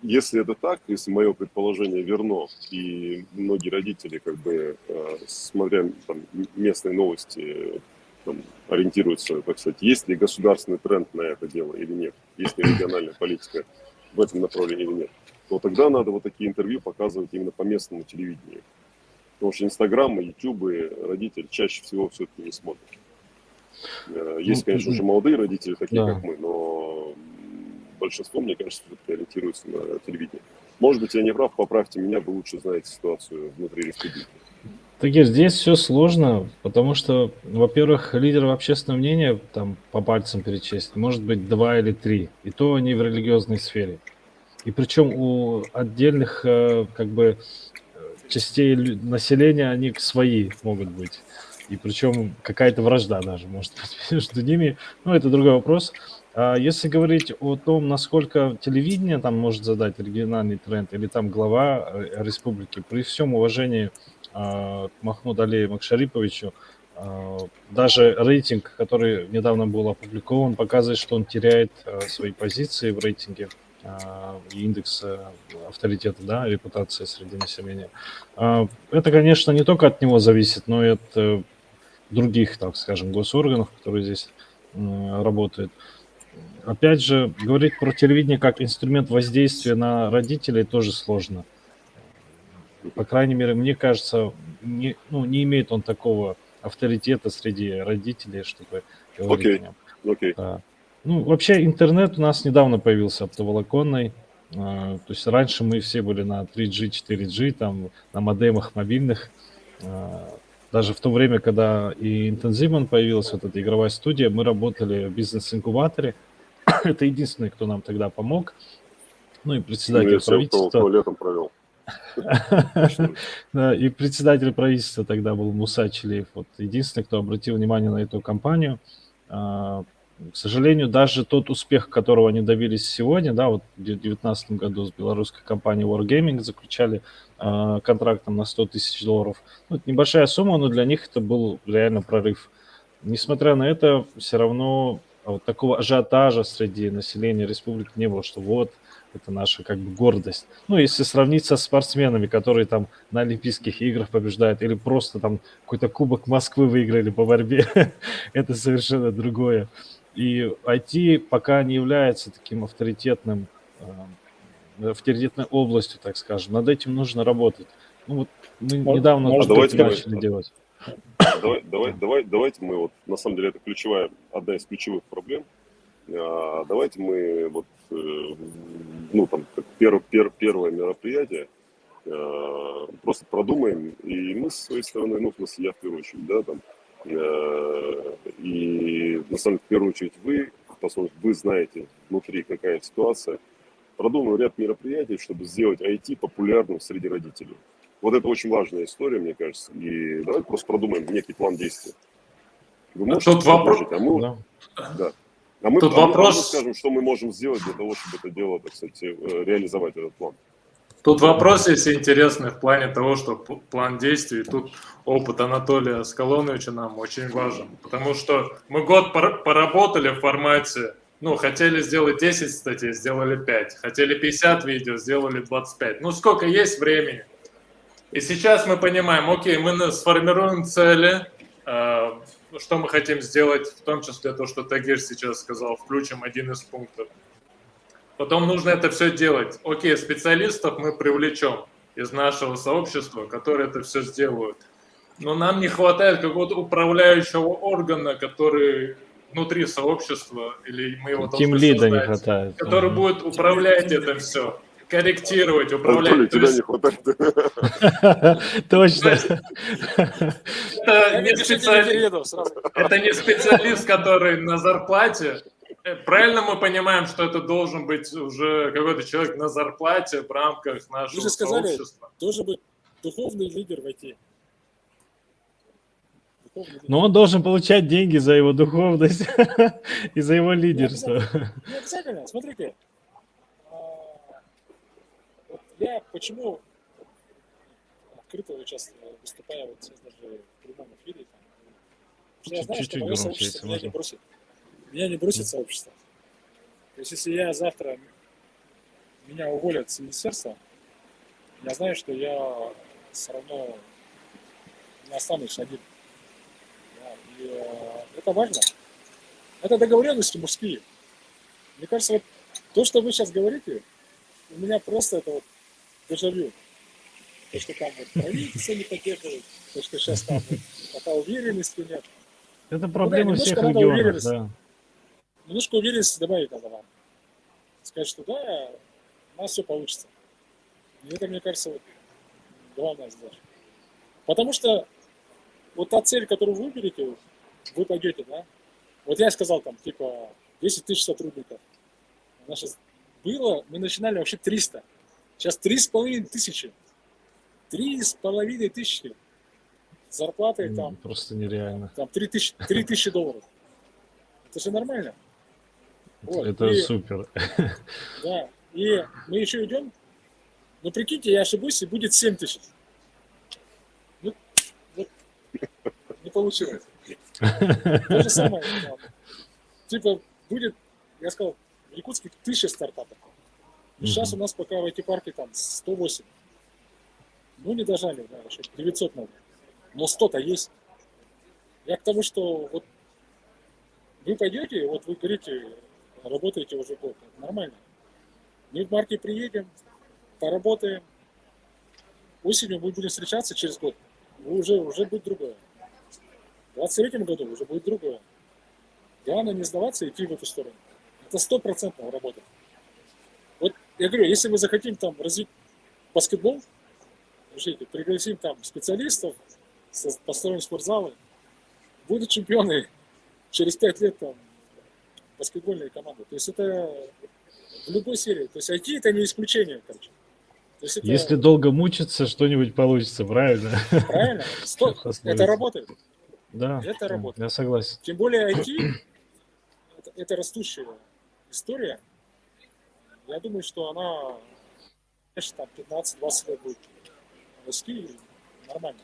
если это так, если мое предположение верно, и многие родители, как бы, смотря там, местные новости, там, ориентируются, так сказать, есть ли государственный тренд на это дело или нет, есть ли региональная политика в этом направлении или нет, то тогда надо вот такие интервью показывать именно по местному телевидению. Потому что Инстаграм и Ютубы родители чаще всего все-таки не смотрят. Есть, конечно, уже молодые родители, такие Да. как мы, но большинство, мне кажется, все-таки ориентируется на телевидение. Может быть, я не прав, поправьте меня, вы лучше знаете ситуацию внутри республики. Тагир, здесь все сложно, потому что, во-первых, лидеров общественного мнения, там, по пальцам перечесть, может быть 2 или 3, и то они в религиозной сфере. И причем у отдельных, как бы, частей населения они свои могут быть. И причем какая-то вражда даже может быть между ними. Ну, это другой вопрос. А если говорить о том, насколько телевидение там может задать региональный тренд, или там глава республики, при всем уважении к Махмуду Алию Макшариповичу, даже рейтинг, который недавно был опубликован, показывает, что он теряет свои позиции в рейтинге, индекс авторитета, да, репутации среди населения. Это, конечно, не только от него зависит, но и от других, так скажем, госорганов, которые здесь работают. Опять же, говорить про телевидение как инструмент воздействия на родителей тоже сложно. По крайней мере, мне кажется, не имеет он такого авторитета среди родителей, чтобы говорить о нем. Окей. Да. Ну, вообще интернет у нас недавно появился оптоволоконный. То есть раньше мы все были на 3G, 4G, там, на модемах мобильных. Даже в то время, когда и Интензивман появилась, вот эта игровая студия, мы работали в бизнес-инкубаторе. Это единственный, кто нам тогда помог. Ну и председатель Я себя правительства. туалетом провел. Да, и председатель правительства тогда был Муса Чилеев. Вот единственный, кто обратил внимание на эту компанию. К сожалению, даже тот успех, которого они добились сегодня, да, вот в 2019 году с белорусской компанией Wargaming заключали контракт там на $100 тысяч. Ну, это небольшая сумма, но для них это был реально прорыв. Несмотря на это, все равно вот такого ажиотажа среди населения республики не было, что вот, это наша как бы гордость. Ну, если сравнить со спортсменами, которые там на Олимпийских играх побеждают, или просто там какой-то кубок Москвы выиграли по борьбе, это совершенно другое. И IT пока не является таким авторитетной областью, так скажем. Над этим нужно работать. Ну вот мы недавно может быть, начали делать. Давайте мы вот, на самом деле, это одна из ключевых проблем. Давайте мы вот, ну, там, как первое мероприятие просто продумаем, и мы с своей стороны, ну, в смысле, я в первую очередь, да, там, и, на самом деле, в первую очередь поскольку вы знаете внутри, какая ситуация, продумаем ряд мероприятий, чтобы сделать IT популярным среди родителей. Вот это очень важная история, мне кажется, и давайте просто продумаем некий план действий. Вы можете Тут вопрос... предложить, а мы... Да. Да. А мы, Тут мы вопрос... скажем, что мы можем сделать для того, чтобы это дело, так сказать, реализовать этот план. Тут вопрос есть интересный в плане того, что план действий, тут опыт Анатолия Скалоновича нам очень важен, потому что мы год поработали в формате, ну, хотели сделать 10 статей, сделали 5, хотели 50 видео, сделали 25, ну, сколько есть времени. И сейчас мы понимаем, окей, мы сформируем цели, что мы хотим сделать, в том числе то, что Тагир сейчас сказал, включим один из пунктов. Потом нужно это все делать. Окей, специалистов мы привлечем из нашего сообщества, которые это все сделают. Но нам не хватает какого-то управляющего органа, который внутри сообщества, или мы его должны Тимлида не создать, хватает. который будет управлять этим все, корректировать, управлять. Анатолий, тебя не хватает. Точно. Это не специалист, который на зарплате. Правильно мы понимаем, что это должен быть уже какой-то человек на зарплате в рамках нашего Вы же сказали, сообщества? должен быть духовный лидер в IT. Но он должен получать деньги за его духовность и за его лидерство. Не обязательно. Смотрите, вот я почему открыто сейчас выступаю вот сейчас даже в прямом эфире, потому что я знаю, что мое сообщество меня не бросит. Меня не бросит сообщество. То есть, если я завтра меня уволят с министерства, я знаю, что я все равно не останусь один. Да, и это важно. Это договоренности мужские. Мне кажется, вот то, что вы сейчас говорите, у меня просто это вот дежавю. То, что там вот правительство не поддерживает, то, что сейчас там вот, пока уверенности нет. Это проблема да, всех надо регионов, уверенность. да. Немножко уверенности добавить надо вам. Сказать, что да, у нас все получится. И это, мне кажется, вот главная задача. Потому что вот та цель, которую вы выберете, вы пойдете, да? Вот я сказал там, типа, 10 тысяч сотрудников. У нас сейчас было, мы начинали вообще 300. Сейчас 3,5 тысячи. 3,5 тысячи. Зарплаты там... Просто нереально. Там 3 тысячи долларов. Это же нормально. Вот. Это супер. Да, и мы еще идем, но прикиньте, я ошибусь, и будет 7 тысяч. Ну, вот, не получилось. То же самое. Типа будет, я сказал, в Якутске 1000 стартапов. И сейчас у нас пока в IT-парке там 108. Ну, не дожали, да, еще 900 надо. Но 100-то есть. Я к тому, что вот вы пойдете, вот вы говорите, работаете уже год, это нормально. Мы в марте приедем, поработаем. Осенью мы будем встречаться через год. Уже будет другое. В 2023 году уже будет другое. Главное не сдаваться и идти в эту сторону. Это 100% работа. Вот я говорю, если мы захотим там развить баскетбол, пригласим там специалистов, построим спортзалы, будут чемпионы через 5 лет там баскетбольные команды. То есть это в любой сфере. То есть IT это не исключение, короче. То есть это... Если долго мучиться, что-нибудь получится, правильно? Правильно. Это работает. Да, это работает. Я согласен. Тем более IT это растущая история. Я думаю, что она, конечно, там 15-20 лет будет расти нормально.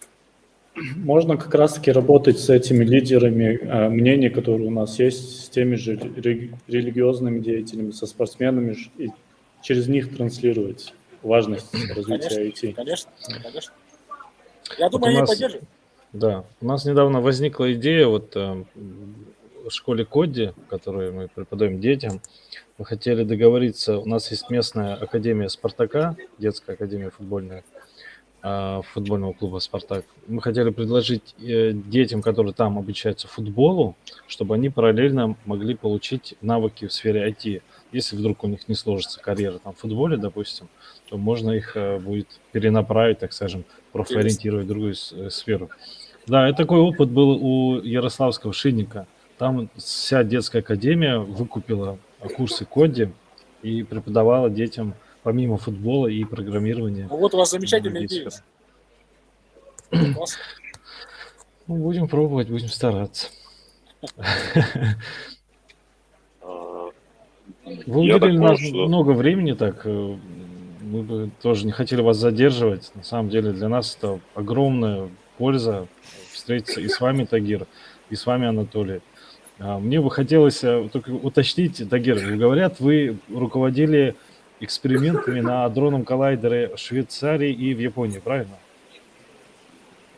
Можно как раз-таки работать с этими лидерами мнений, которые у нас есть, с теми же религиозными деятелями, со спортсменами, и через них транслировать важность развития IT. Конечно. Я думаю, они поддержат. Да, у нас недавно возникла идея, вот в школе Кодди, которую мы преподаем детям, мы хотели договориться, у нас есть местная академия «Спартака», детская академия футбольная, футбольного клуба «Спартак». Мы хотели предложить детям, которые там обучаются футболу, чтобы они параллельно могли получить навыки в сфере IT. Если вдруг у них не сложится карьера там в футболе, допустим, то можно их будет перенаправить, так скажем, профориентировать в другую сферу. Да, и такой опыт был у Ярославского Шинника. Там вся детская академия выкупила курсы Кодди и преподавала детям помимо футбола и программирования. Ну вот у вас замечательная другие идея. сферы. Классно. Ну, будем пробовать, будем стараться. Вы Я так уделили понял, нас что много времени, так мы бы тоже не хотели вас задерживать. На самом деле для нас это огромная польза встретиться и с вами, Тагир, и с вами, Анатолий. Мне бы хотелось только уточнить, Тагир, говорят, вы руководили экспериментами на адронном коллайдере в Швейцарии и в Японии, правильно?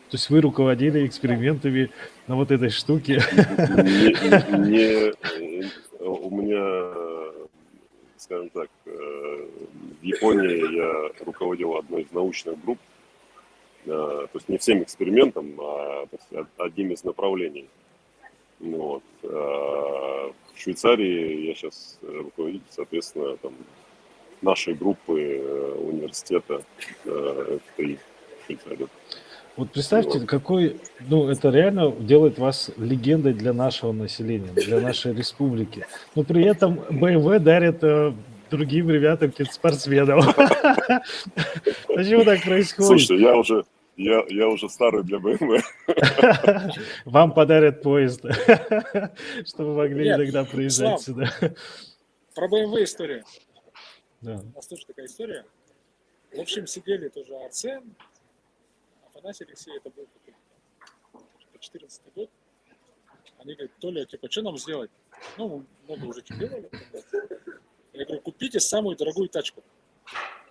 То есть вы руководили экспериментами на вот этой штуке? У меня, скажем так, в Японии я руководил одной из научных групп, то есть не всем экспериментом, а одним из направлений. Вот. В Швейцарии я сейчас руководитель, соответственно, там, нашей группы университета в Швейцарии. Вот представьте, какой, ну, это реально делает вас легендой для нашего населения, для нашей республики. Но при этом BMW дарит другим ребятам, каким-то спортсменам. Почему так происходит? Слушайте, я уже старый для BMW. Вам подарят поезд, чтобы вы могли Нет, иногда приезжать Слав, сюда. Про BMW история. Да. У нас тоже такая история. В общем, сидели тоже Арсен, Афанасий Алексей, это был 2014 год. Они говорят, Толя, типа, что нам сделать? Ну, много уже чего делали. Я говорю, купите самую дорогую тачку.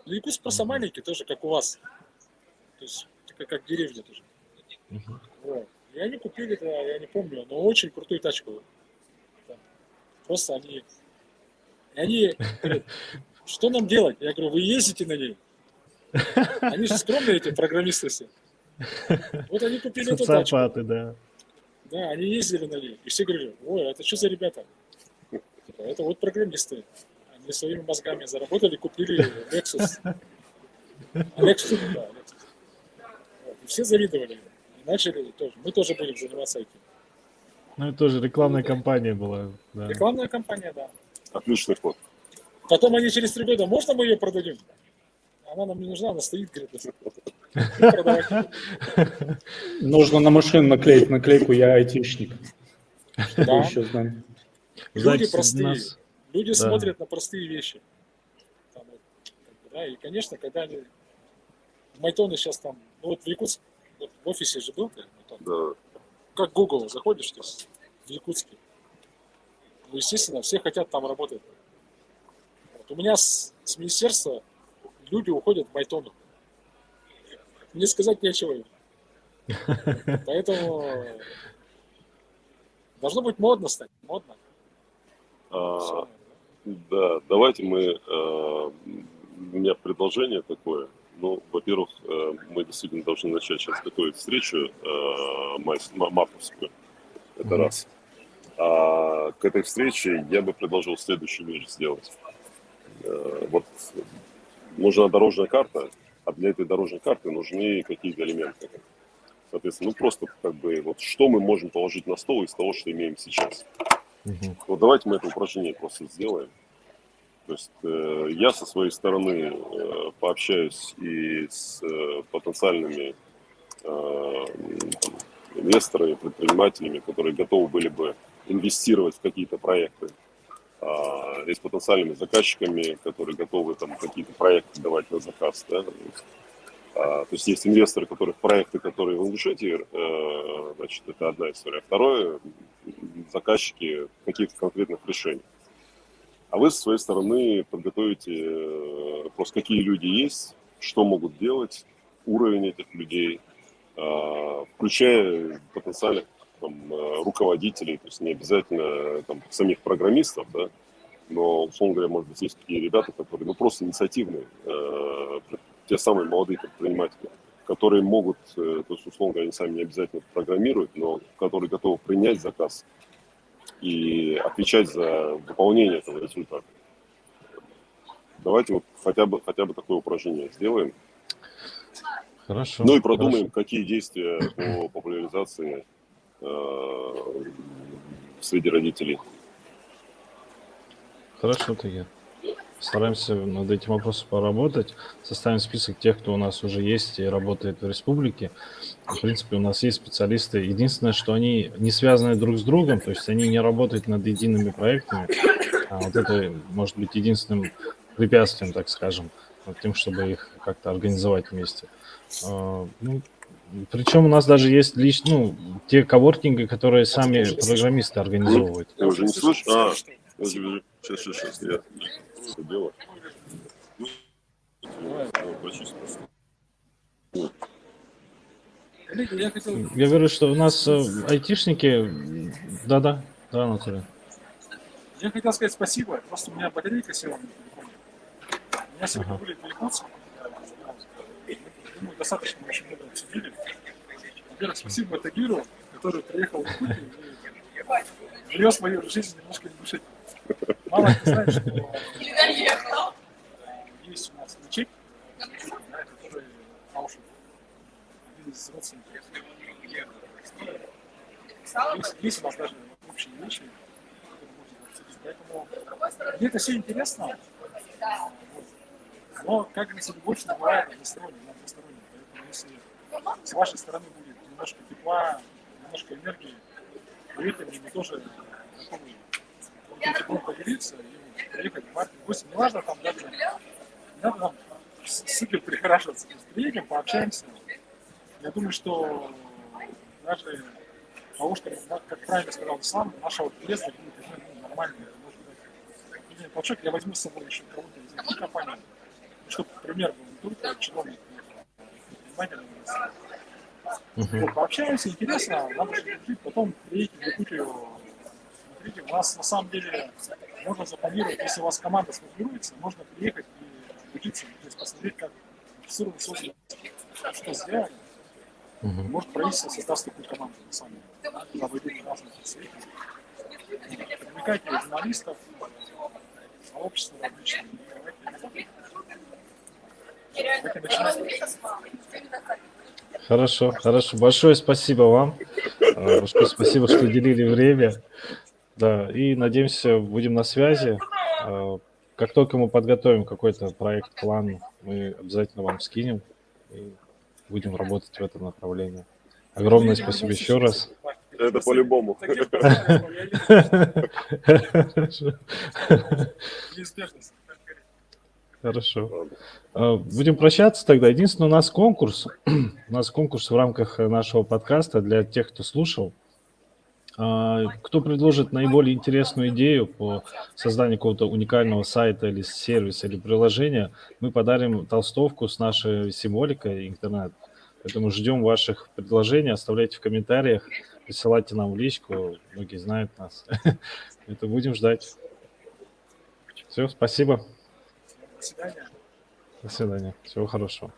Ну, Якутск просто маленький, тоже как у вас. То есть, как деревня тоже. Вот. И они купили, да, я не помню, но очень крутую тачку. Просто они говорят, что нам делать? Я говорю, вы ездите на ней? Они же скромные, эти программисты все. Вот они купили эту тачку. Социопаты, да. Да, они ездили на ней. И все говорили, ой, это что за ребята? Типа, это вот программисты. Они своими мозгами заработали, купили Lexus. Lexus, да, Lexus. Вот. И все завидовали. И начали тоже. Мы тоже будем заниматься этим. Ну, это тоже рекламная кампания была. Да. Рекламная кампания, да. Отличный ход. Потом они через 3 года, можно мы ее продадим? Она нам не нужна, она стоит, говорит, до сих пор. Продавать не будем. Нужно на машину наклеить наклейку «Я айтишник». Чтобы Да. еще знать. Люди Знаете, простые. нас- Люди Да. смотрят на простые вещи. Там вот, как бы, да, и, конечно, когда они... Майтоны сейчас там... Ну, вот в Якутске, вот в офисе же был, Майтон. Да. Как Google, заходишь, то есть, в Якутске. Ну, естественно, все хотят там работать. Вот у меня с министерства люди уходят в Майтону. Мне сказать нечего. Поэтому должно быть модно стать. Модно. Всё. Да, давайте мы... у меня предложение такое. Ну, во-первых, мы действительно должны начать сейчас готовить встречу мартовскую. Это Мгм. раз. А к этой встрече я бы предложил следующую вещь сделать. Вот нужна дорожная карта, а для этой дорожной карты нужны какие-то элементы. Соответственно, ну просто как бы вот что мы можем положить на стол из того, что имеем сейчас. Мгм. Вот давайте мы это упражнение просто сделаем. То есть я со своей стороны пообщаюсь и с потенциальными инвесторами, предпринимателями, которые готовы были бы инвестировать в какие-то проекты, и с потенциальными заказчиками, которые готовы там какие-то проекты давать на заказ. Да? То есть есть инвесторы, которых проекты, которые вы решите, значит, это одна история. Второе, заказчики каких-то конкретных решений. А вы со своей стороны подготовите просто какие люди есть, что могут делать, уровень этих людей, включая потенциальных там, руководителей, то есть не обязательно там, самих программистов, да, но, условно говоря, может быть, есть такие ребята, которые, ну, просто инициативные, те самые молодые предприниматели, которые могут, то есть, условно говоря, они сами не обязательно программируют, но которые готовы принять заказ и отвечать за выполнение этого результата. Давайте вот хотя бы такое упражнение сделаем. Хорошо. Ну и продумаем, какие действия по популяризации среди родителей. Хорошо, Тагир. Стараемся над этим вопросом поработать. Составим список тех, кто у нас уже есть и работает в республике. В принципе, у нас есть специалисты. Единственное, что они не связаны друг с другом, то есть они не работают над едиными проектами. А вот это может быть единственным препятствием, так скажем, над тем, чтобы их как-то организовать вместе. Причем у нас даже есть те коворкинги, которые сами программисты организовывают. Ты уже не слышишь? Сейчас, я это дело. Коллеги, я хотел... Я говорю, что у нас айтишники... Да, Анатолий. Я хотел сказать спасибо, просто у меня батарейка села на телефоне. У меня сегодня были перекусы. Думаю, достаточно мы очень много обсудили. Во-первых, спасибо Тагиру, который приехал в Якутию и внес в мою жизнь немножко небольшительно. Мало кто знает, что есть у нас ячейка, который Аушев, один из родственников. Есть у нас даже общие вещи, которые можно обсудить. Поэтому мне это все интересно. Но, как говорится, больше не бывает односторонне. Поэтому если с вашей стороны будет немножко тепла, немножко энергии, поверьте мне, мы тоже готовы этим теплом поделиться и приехать в парк в гости. Не важно там даже, не надо там супер прихорашиваться. Приедем, пообщаемся. Я думаю, что даже того, что, как правильно сказал Ислам, нашего приезда будет нормальный. Может быть, толчок, я возьму с собой еще кого-то из этих компаний. Чтобы пример был не только чиновник, вот, пообщаемся, интересно, надо же жить, потом приедете в Якутию. Смотрите, у нас на самом деле можно запланировать, если у вас команда сформируется, можно приехать и учиться, то есть посмотреть, как офицированы созданы, что сделали. Может, правительство создаст такую команду, на самом деле. Туда войдут разные представители. Привлекайте журналистов, сообщество различные. Хорошо. Большое спасибо вам. Большое спасибо, что уделили время. Да, и надеемся, будем на связи. Как только мы подготовим какой-то проект, план, мы обязательно вам скинем и будем работать в этом направлении. Огромное спасибо еще раз. Это по-любому. Хорошо. Будем прощаться тогда. Единственное, у нас конкурс. У нас конкурс в рамках нашего подкаста для тех, кто слушал. Кто предложит наиболее интересную идею по созданию какого-то уникального сайта или сервиса или приложения, мы подарим толстовку с нашей символикой интернет. Поэтому ждем ваших предложений, оставляйте в комментариях, присылайте нам в личку, многие знают нас. Это будем ждать. Все, спасибо. До свидания. До свидания. Всего хорошего.